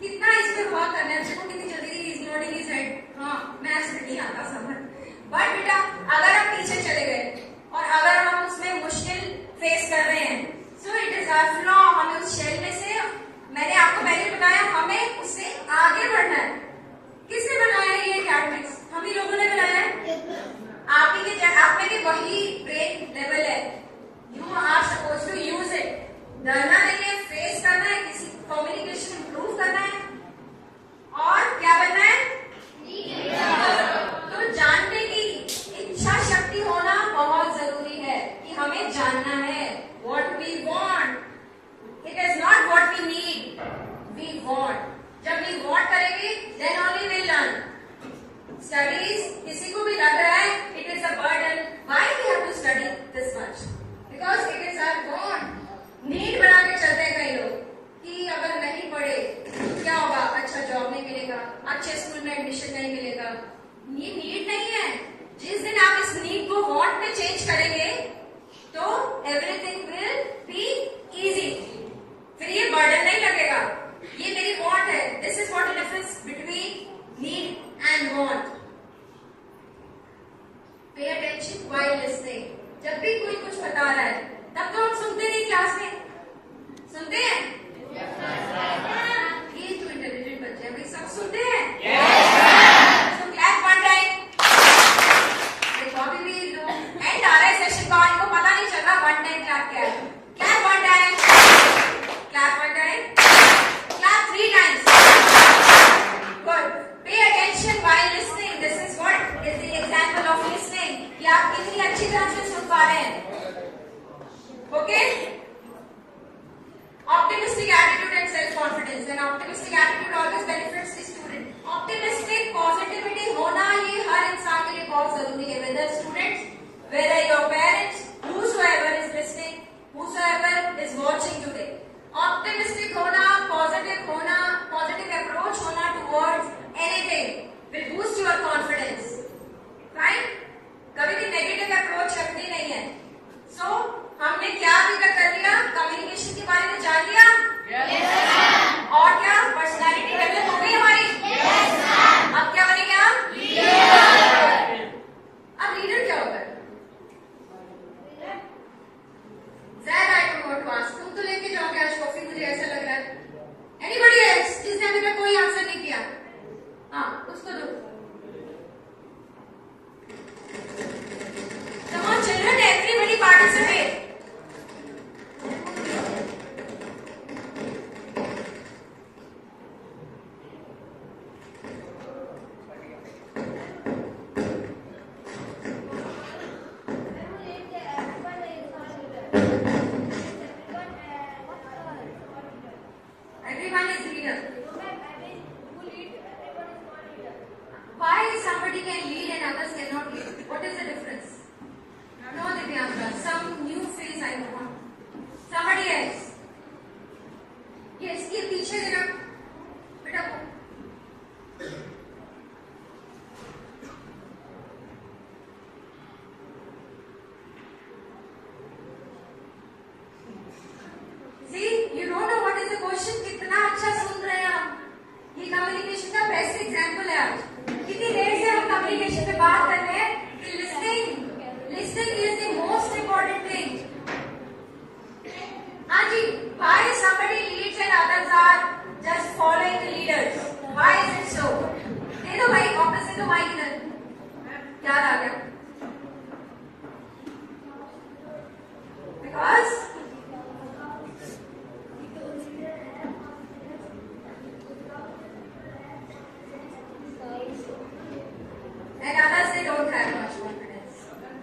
कितना इस पे वर्क करना है, देखो कितनी जल्दी इज नोटिंग इज हेड. हाँ, मैथ्स नहीं आता समझ, बट बेटा अगर आप पीछे चले गए और अगर हम उसमें मुश्किल फेस कर रहे हैं, so it is our flaw. हमें उस शेल में से, मैंने आपको पहले बताया, हमें उससे आगे बढ़ना है. किसने बनाया ये एकेडमिक्स? हम ही लोगों ने बनाया है. आप में भी वही ब्रेन लेवल है. You are suppose to use it. डरना नहीं है, फेस करना है, किसी कम्युनिकेशन इंप्रूव करना है और क्या बनना है. तो जानने की इच्छा शक्ति होना बहुत जरूरी है कि हमें जानना है what we want. It is not what we need. We want. जब we want करेंगे, then only we learn. Studies, किसी को भी लग रहा है it is a burden. Why we have to study this much? Because it is our want. Need बना के चलते हैं कई लोग कि अगर नहीं पढ़े क्या होगा, अच्छा जॉब नहीं मिलेगा, अच्छे स्कूल में एडमिशन नहीं मिलेगा. ये नीड नहीं है. जिस दिन आप इस नीड को वांट में चेंज करेंगे तो एवरीथिंग विल बी इजी. फिर ये बर्डन नहीं लगेगा, ये मेरी वांट है. This is what the difference between need and want. Pay attention while listening. जब भी कोई कुछ बता रहा है तब तो हम सुनते नहीं, क्लास में सुनते हैं. ये तो इंटेलिजेंट बच्चे हैं, सब सुनते हैं. So clap one time. देखो अभी भी लोग एंड आ रहा है सेशन का, इनको पता नहीं चल रहा वन टाइम क्लैप क्या है. Clap one time, clap one time, clap 3 times. Good. Pay attention while listening. This is what is the example of listening. कि आप कितनी अच्छी तरह से सुन पा रहे हैं. Okay? Optimistic attitude and self-confidence. An optimistic attitude always benefits the student. Optimistic positivity होना ये हर इंसान के लिए बहुत जरूरी है. Whether students, whether your parents, whosoever is listening, whosoever is watching today. Optimistic होना, positive approach होना towards anything will boost your confidence. Right? कभी भी negative approach रखनी नहीं है. So हमने क्या अभी तक कर लिया? कम्युनिकेशन के बारे में जान लिया. और क्या पर्सनैलिटी डेवलप हो गई हमारी? अब क्या बनेगा? अब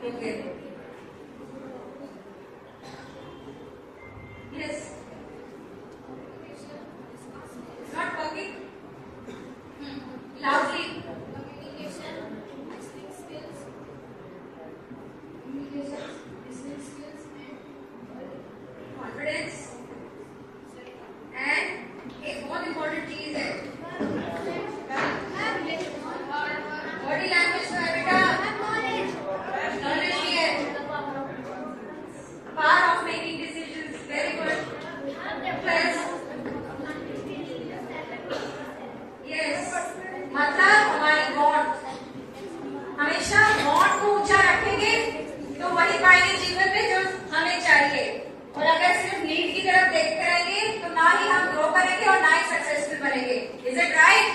Okay. Yes. It's not working. Loudly. Communication, listening skills, Confidence. And एक बहुत important चीज है बॉडी लैंग्वेज में है बेटा नॉलेज भी है power of making decisions very good plus yes मतलब हमारी बॉन्ड हमेशा बॉन्ड को ऊंचा रखेंगे तो वही पाएंगे जीवन में जो हमें चाहिए और अगर सिर्फ नीड की तरफ देखते रहेंगे तो ना ही हम ग्रो करेंगे और ना ही सक्सेसफुल बनेंगे इज इट राइट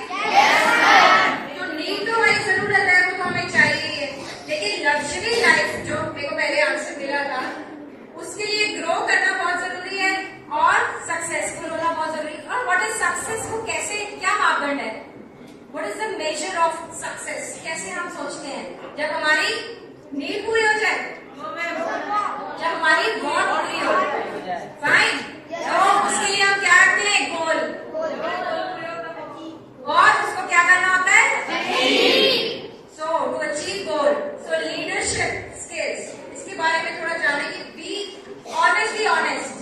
तो नीड तो हमारी जरूरत है वो तो हमें चाहिए ही है लेकिन लग्जरी लाइफ जो मेरे को पहले आंसर मिला था उसके लिए ग्रो करना बहुत जरूरी है और सक्सेसफुल होना बहुत जरूरी है और व्हाट इज सक्सेस को कैसे क्या मापदंड है what is the measure of success कैसे हम सोचते हैं जब हमारी नीड पूरी हो जाए जब हमारी बॉन्ड पूरी हो फाइन तो उसके लिए हम क्या रखते हैं गोल और उसको क्या करना होता है so to achieve goal so leadership skills इसके बारे में थोड़ा जाने की बी ऑनेस्टली ऑनेस्ट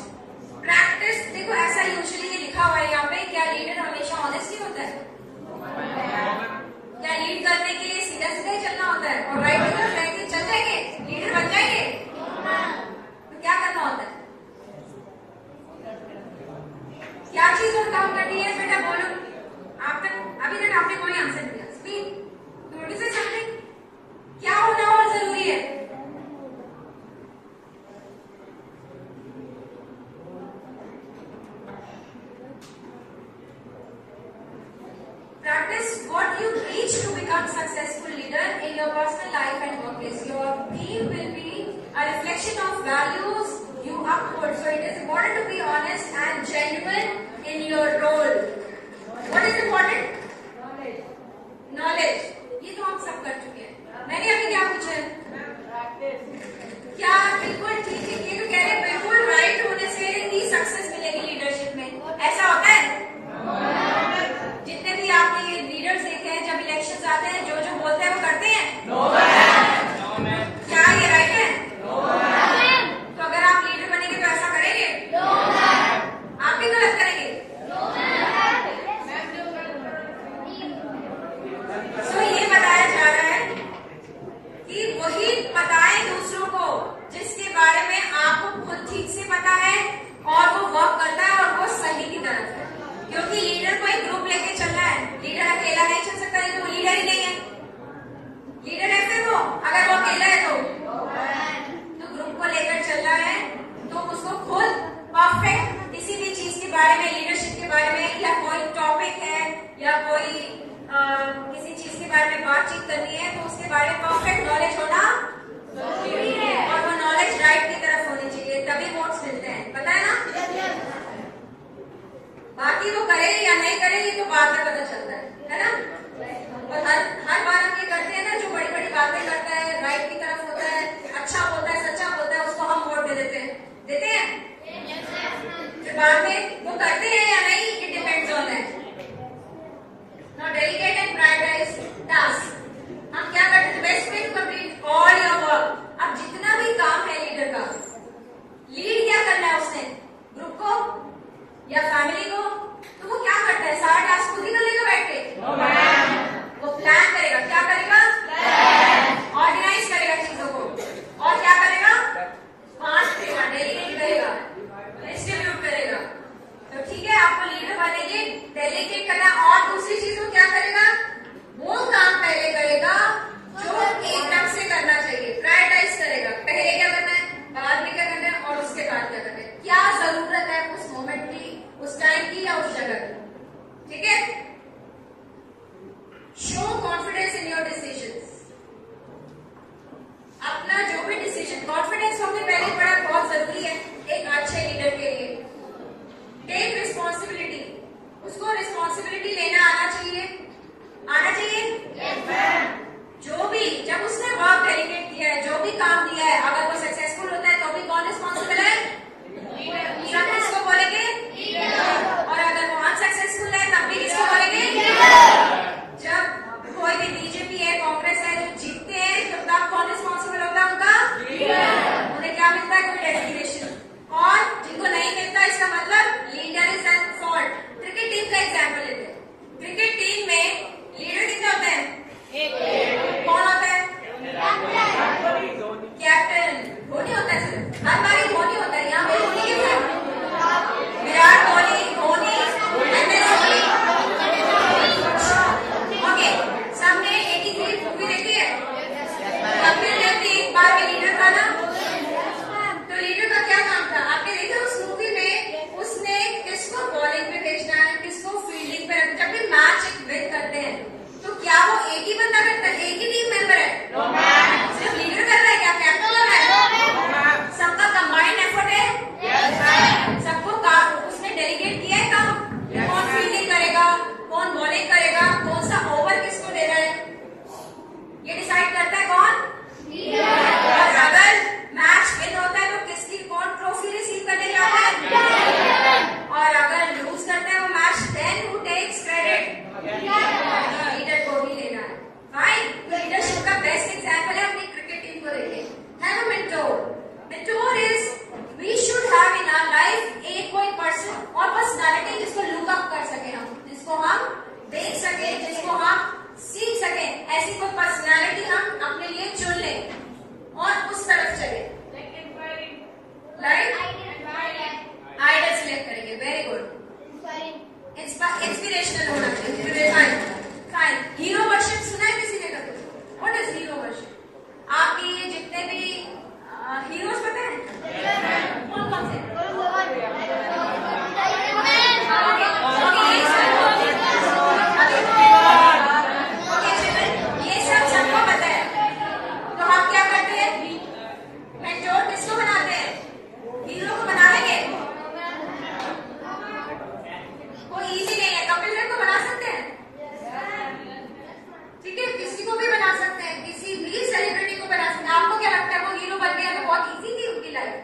प्रैक्टिस देखो ऐसा यूजुअली ये लिखा हुआ है यहाँ पे क्या लीडर हमेशा ऑनेस्ट ही होता है क्या लीड करने के लिए सीधा सीधा ही चलना होता है और राइट की तरफ रहते चल जाएंगे लीडर बन जाएंगे तो क्या करना होता है क्या चीज और काम करनी है बेटा बोलो आप तक अभी तक आपने कोई आंसर नहीं दिया स्पीक नोटिस इट समथिंग क्या होना और जरूरी है practice what you preach to become successful leader in your personal life and workplace. Your team will be a reflection of values you uphold. So it is important to be honest and genuine in your role. What is important? Knowledge. ये तो हम सब कर चुके हैं. मैंने अभी क्या पूछा है? क्या बिल्कुल ठीक है ये तो कह रहे बिल्कुल राइट होने से ही सक्सेस मिलेगी लीडरशिप में ऐसा होता है जितने भी आपने ये लीडर्स देखे हैं जब इलेक्शंस आते हैं जो जो बोलते हैं वो करते हैं क्या ये राइट है तो अगर आप लीडर बनेंगे तो ऐसा करेंगे आप भी गलत करेंगे काम दिया है, अगर वो सक्सेसफुल होता है तो भी कौन रिस्पॉन्सिबल है? सब किसको बोलेंगे? और अगर वो अनसक्सेसफुल है तब भी किसको बोलेंगे? जब कोई भी बीजेपी है, कांग्रेस है जो जीतते हैं तो तब कौन रिस्पॉन्सिबल होता है उनका? उन्हें क्या मिलता है? कोई डेजिग्नेशन। और जिनको नहीं मिलता इसका मतलब leader is at fault. Cricket team का एग्जाम्पल लेते हैं। क्रिकेट टीम में लीडर कितने होते हैं? कौन होता है? कैप्टन। धोनी होता है सिर्फ, हर बार ही धोनी होता है। यहाँ पे धोनी के साथ विराट कोहली, धोनी, MS धोनी। ओके, सबने 83 मूवी देखी है? कपिल देव भी एक बार में लीडर था ना? तो लीडर का क्या काम था? आपने देखा उस मूवी में उसने किसको बॉलिंग पे भेजना है, किसको फील्डिंग पे रखना। जब भी मैच विन करते हैं तो क्या वो एक ही बंदा करता है, एक ही टीम मेंबर है? सिर्फ लीडर कर रहा है क्या? कैप्टन कर रहा है? सबका कंबाइंड एफर्ट है। सबको काम उसने डेलीगेट किया है काम। कौन फील्डिंग करेगा, कौन बॉलिंग करेगा, कौन सा ओवर किसको देना है, ये डिसाइड करता है कौन? और अगर मैच विन होता है तो किसकी कौन ट्रॉफी रिसीव करने जाता है? और अगर लूज करता है वो match, then who takes credit? Leader को भी लेना है। फाइन, लीडरशिप का बेस्ट एग्जांपल है अपनी क्रिकेट टीम को देखें। Have a mentor. Mentor is we should have in our life एक कोई पर्सन और पर्सनालिटी जिसको लुक अप कर सके हम, जिसको हम देख सके, जिसको हम सीख सके। ऐसी कोई पर्सनालिटी हम अपने लिए चुन लें और उस तरफ चले। लाइक आइडल सिलेक्ट करेंगे। Very good. इंस्पिरेशनल होना चाहिए। फाइन। हीरो वर्शिप सुना है किसी ने कभी? What is hero worship? आपके ये जितने भी हीरोज पता है कौन कौन से? ये सब सबको पता है। तो हम क्या करते हैं? मेंटोर किसको बनाते हैं? हीरो को बना लेंगे। कोई इजी नहीं है। कपिल देव को बना सकते हैं, ठीक है? किसी को भी बना सकते हैं, किसी भी सेलिब्रिटी को बना सकते हैं। आपको क्या लगता है वो हीरो बन गया तो बहुत इजी थी उनकी लाइफ?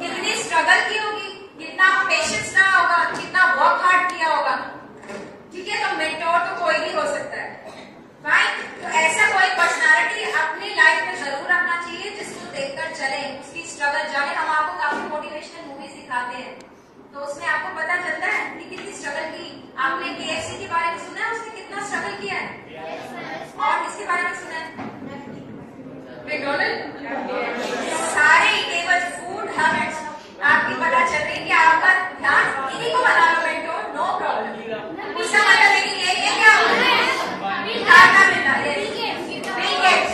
कितनी स्ट्रगल की होगी, कितना पेशेंस रहा होगा, कितना वर्क हार्ड किया होगा, ठीक है? तो मेंटोर तो कोई भी हो सकता है। फाइन। तो ऐसा कोई पर्सनालिटी अपनी लाइफ में जरूर रखना चाहिए जिसको देखकर चले, उसकी स्ट्रगल जाने। हम आपको काफी मोटिवेशनल मूवीज दिखाते हैं तो उसमें आपको पता चलता है कि कितनी स्ट्रगल की। आपने KFC के बारे में सुना है? उसने कितना स्ट्रगल किया है? और किसके बारे में सुना है? मैकडॉनल्ड। सारे टेबल फूड हैबिट्स आपकी पता चल रही है कि आपका ध्यान इन्हीं को बना लो मेंटोर, नो प्रॉब्लम। इसका मतलब है कि ये क्या टाटा मिलना, ये Bill Gates.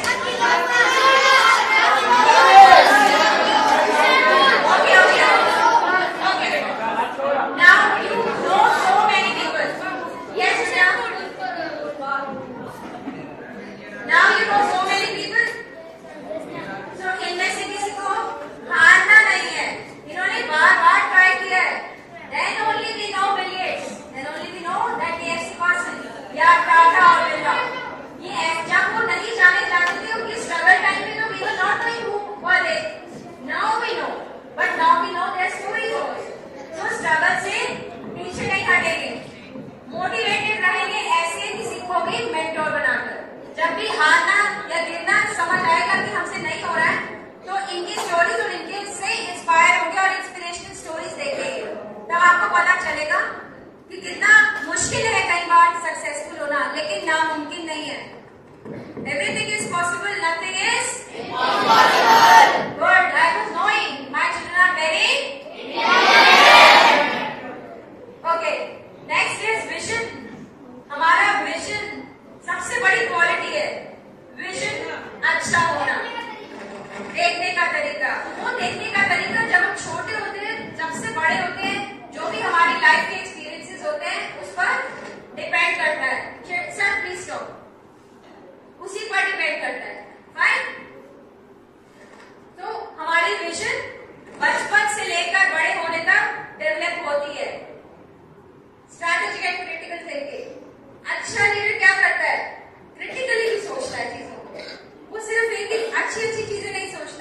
Now you know so many people. Yes, now you know so many people. So इनमें से किसी को हारना नहीं है। इन्होंने बार-बार ट्राई किया है। Then only we know Bill Gates. Then only we know that KFC person या टाटा और बिरला। ये जब वो नहीं जाने जाते थे उनकी स्ट्रगल टाइम में तो we were not knowing who were they. Now we know, but now we know their stories also. तो स्ट्रगल से पीछे नहीं हटेंगे, मोटिवेटेड रहेंगे ऐसे किसी को भी मेंटोर बनाकर। जब भी हारना या गिरना समझ आएगा कि हमसे नहीं हो रहा है तो इनकी स्टोरीज और इनके से इंस्पायर होंगे और इंस्पिरेशनल स्टोरीज देखेंगे। तब आपको पता चलेगा कि कितना मुश्किल है कई बार सक्सेसफुल होना, लेकिन नामुमकिन नहीं है। Everything is possible, nothing is impossible. Good. I was knowing my children are very okay. Next is vision. हमारा विजन सबसे बड़ी क्वालिटी है। विजन अच्छा होना, देखने का तरीका। वो देखने का तरीका जब हम छोटे होते हैं, जब से बड़े होते हैं, जो भी हमारी लाइफ के एक्सपीरियंसेस होते हैं उस पर डिपेंड करता है। Sir please stop. उसी पर डिपेंड करता है। फाइन। तो हमारी विजन बचपन से लेकर बड़े होने तक डेवलप होती है। Strategic and critical thinking. अच्छा लीडर क्या करता है? क्रिटिकली भी सोचता है चीजों को। वो सिर्फ एक अच्छी चीजें नहीं सोचता।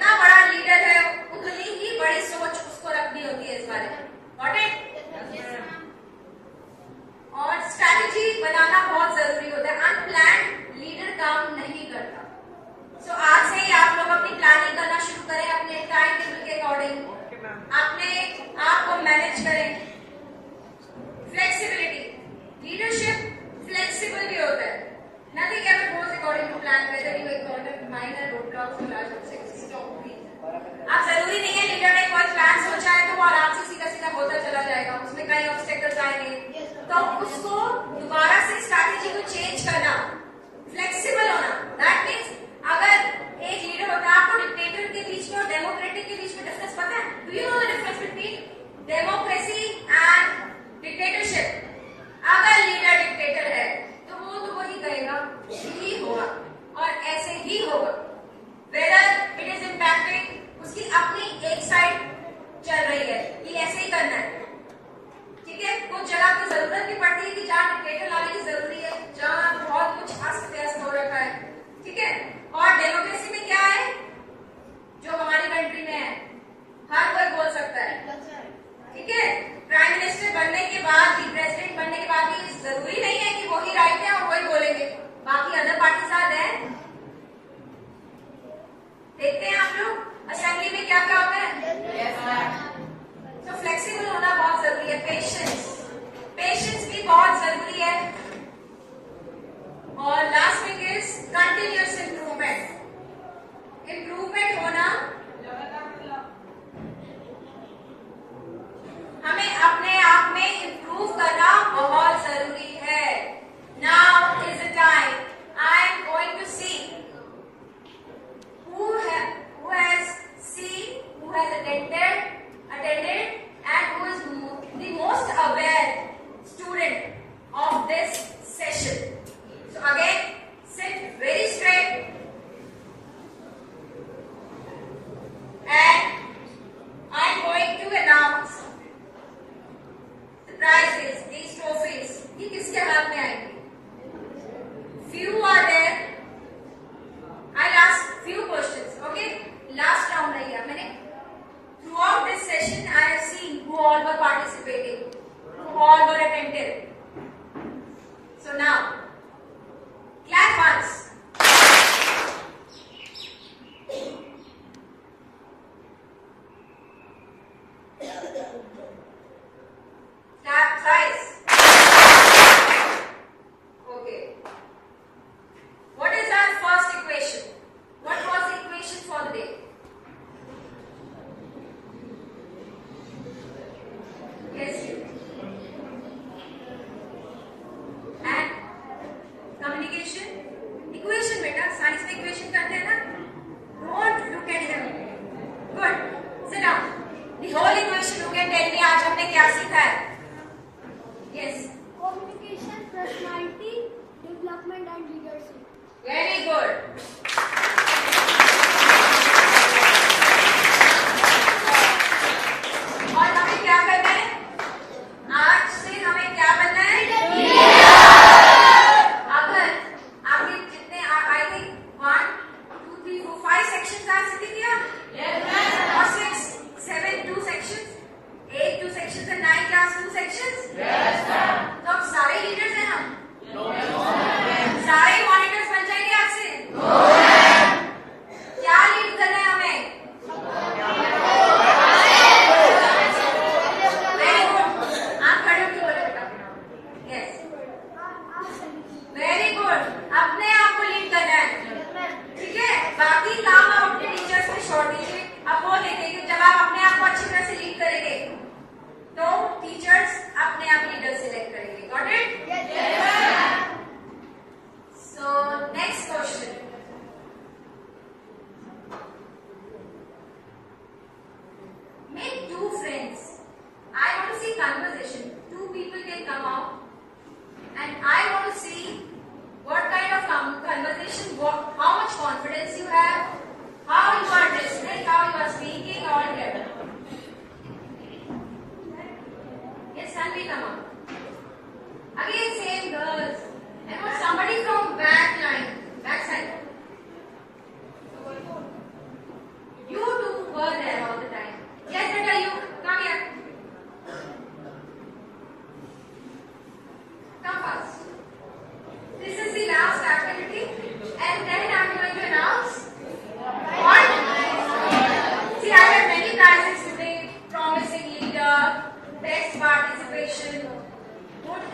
जितना बड़ा लीडर है उतनी ही बड़ी सोच उसको रखनी होती है इस बारे में। Got it? और स्ट्रैटेजी बनाना बहुत जरूरी होता है। अनप्लान्ड लीडर काम नहीं करता। सो आज से ही आप लोग अपनी प्लानिंग करना शुरू करें अपने टाइम टेबल के अकॉर्डिंग, अपने आप को मैनेज करें। फ्लेक्सिबिलिटी, लीडरशिप फ्लेक्सिबल भी होता है। Nothing ever goes according to plan, whether you encounter minor roadblocks or large obstacles. आप जरूरी नहीं है लीडर ने कोई प्लान सोचा है तो वो आराम से सीधा सीधा होता चला जाएगा, उसमें कई ऑब्स्टेकल्स आएंगे, तो उसको दोबारा से स्ट्रैटेजी को चेंज करना, फ्लेक्सिबल होना। दैट मीन्स अगर एक लीडर होता है, आपको डिक्टेटर के बीच में और डेमोक्रेटिक के बीच में डिफरेंस पता है? Do you know the difference between democracy and dictatorship? अगर लीडर डिक्टेटर है तो वो वही कहेगा, यही होगा और ऐसे ही होगा, वेदर इट इज इम्पैक्टिंग उसकी अपनी एक साइड चल रही है कि ऐसे ही करना है। ठीक है, कुछ जगह की जरूरत भी पड़ती है कि जहाँ डिक्टेटर लाने की जरूरी है, जहाँ बहुत कुछ अस्त व्यस्त हो रखा है। ठीक है, और डेमोक्रेसी में क्या है जो हमारी कंट्री में है, हर कोई बोल सकता है। ठीक है, प्राइम मिनिस्टर बनने के बाद भी, प्रेसिडेंट बनने के बाद भी जरूरी नहीं है कि वही राइट है और वही बोलेंगे, बाकी अदर पार्टी साथ है। देखते हैं आप लोग असेंबली में क्या क्या होता है। तो फ्लेक्सिबल होना बहुत जरूरी है। पेशेंस भी बहुत जरूरी है। और last thing is continuous improvement होना। हमें अपने आप में इम्प्रूव करना बहुत जरूरी है। Now is the time I am going to see who has seen, who has attended and who is the most aware student of this session. So again, sit very straight and I am going to announce the prizes, these trophies. ये किसके हाथ में आएंगे? Few are there. I'll ask few questions, okay? Last round रहेगा। मैंने throughout this session I have seen who all were participating, who all were attentive. So now, clap once. Clap twice. Okay. What is our first equation? What was the equation for the day? Yes. And communication? Equation बेटा, science में equation करते हैं ना? Don't look at them. Good. Sit down. The whole equation you can tell me आज हमने क्या सीखा है? Yes. Communication, personality, development and leadership. Very good. और हमें क्या करना है? आज से हमें क्या बनना है? अगर आपने जितने आई थिंक 1, 2, 3, 4, 5 सेक्शंस आज सीख लिया, और 6, 7, 2 sections, 8 2 sections and 9 class 2 sections. तो अब सारे लीडर्स हैं हम? सारे मॉनिटर्स बन जाएंगे आज से? क्या लीड करना है हमें? Very good. आप खड़े होकर बोले बेटा। Yes, very good. अपने आप को लीड करना है। ठीक है, बाकी काम आप अपने टीचर्स पे छोड़ दीजिए। अब वो देखेंगे जब आप अपने आप को अच्छी तरह से लीड करेंगे तो टीचर्स अपने आप लीडर सिलेक्ट करेंगे। Got it? So next question. Make 2 friends. I want to see conversation. 2 people can come out and I want to see what kind of conversation, how much confidence you have, how you are listening, how you are speaking all together. Yes, Sanvi, come on. Again, same girls. I want somebody from back line, back side. You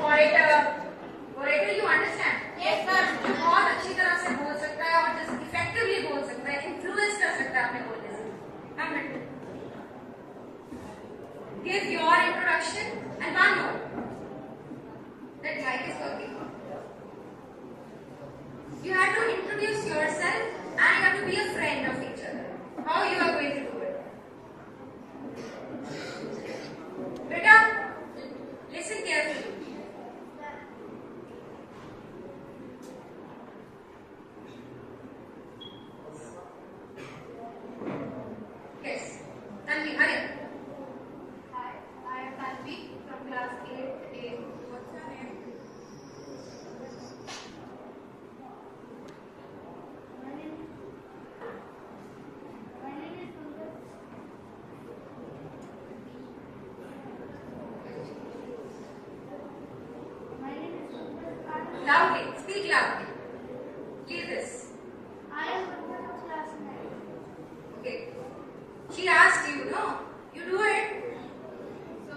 orator you understand? Yes sir. जो बहुत अच्छी तरह से बोल सकता है और just effectively बोल सकता है, influence कर सकता है अपने बोलने से. I'm ready. Give your introduction and one more. That mic is working. You have to introduce yourself and you have to be a friend of each other. How you are going to do it? Beta, listen carefully. Yes. Tanvi, hurry up. Hi, I am Tanvi from class 8A. What's your name? My name is Pankaj. My name is Pankaj. Loudly, speak loudly. Leave this. I am from class 9. Okay. She asked you, no? You do it. So,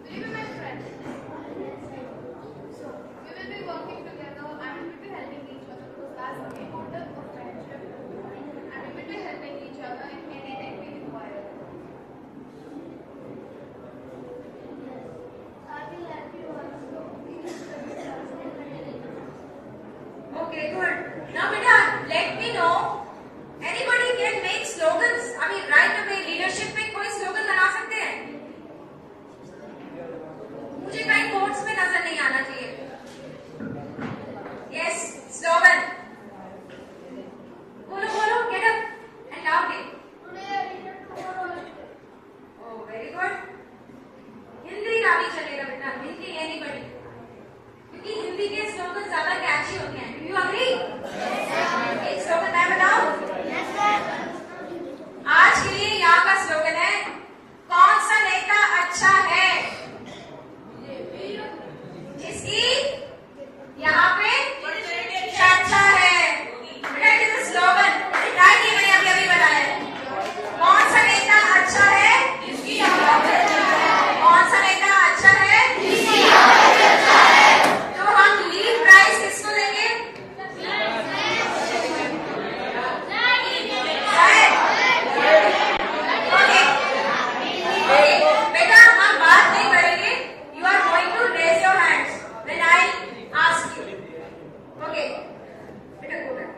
will you be my friend? So, we will be working together and we will be helping each other because that's the main motive of friendship. And we will be helping each other in anything we require. I will help you also. Okay, good. Now, beta, let me know. Anybody can make slogans. I mean, right away, leadership में कोई slogan बना सकते हैं? मुझे कहीं quotes में नजर नहीं आना चाहिए. Yes, slogan. बोलो बोलो, get up and loudly. Today I needed tomorrow. Oh, very good. Hindi का भी चलेगा बेटा. हिंदी anybody. क्योंकि हिंदी के स्लोगन ज्यादा कैची होते हैं. Do you agree? एक स्लोगन मैं बताऊं? आज के लिए यहाँ का स्लोगन है, कौन सा नेता अच्छा है? जिसकी यहाँ पे चर्चा है. बेटा ये तो स्लोगन ट्राई की मैंने अभी अभी बताया. कौन सा नेता अच्छा है? जिसकी यहाँ पे कौन सा नेता अच्छा है? जिसकी यहाँ पे चर्चा है. तो हम लीव प्राइज किसको देंगे? बेटा हम बात नहीं करेंगे. You are going to raise your hands when I ask you. Okay. बेटा go back.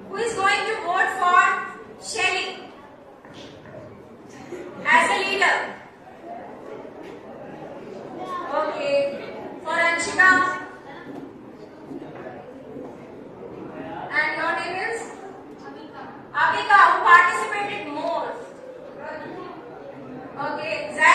Who is going to vote for Shelly as a leader? Okay. For Anshika. And your name is? Abhika, who participated more. Okay, Zach.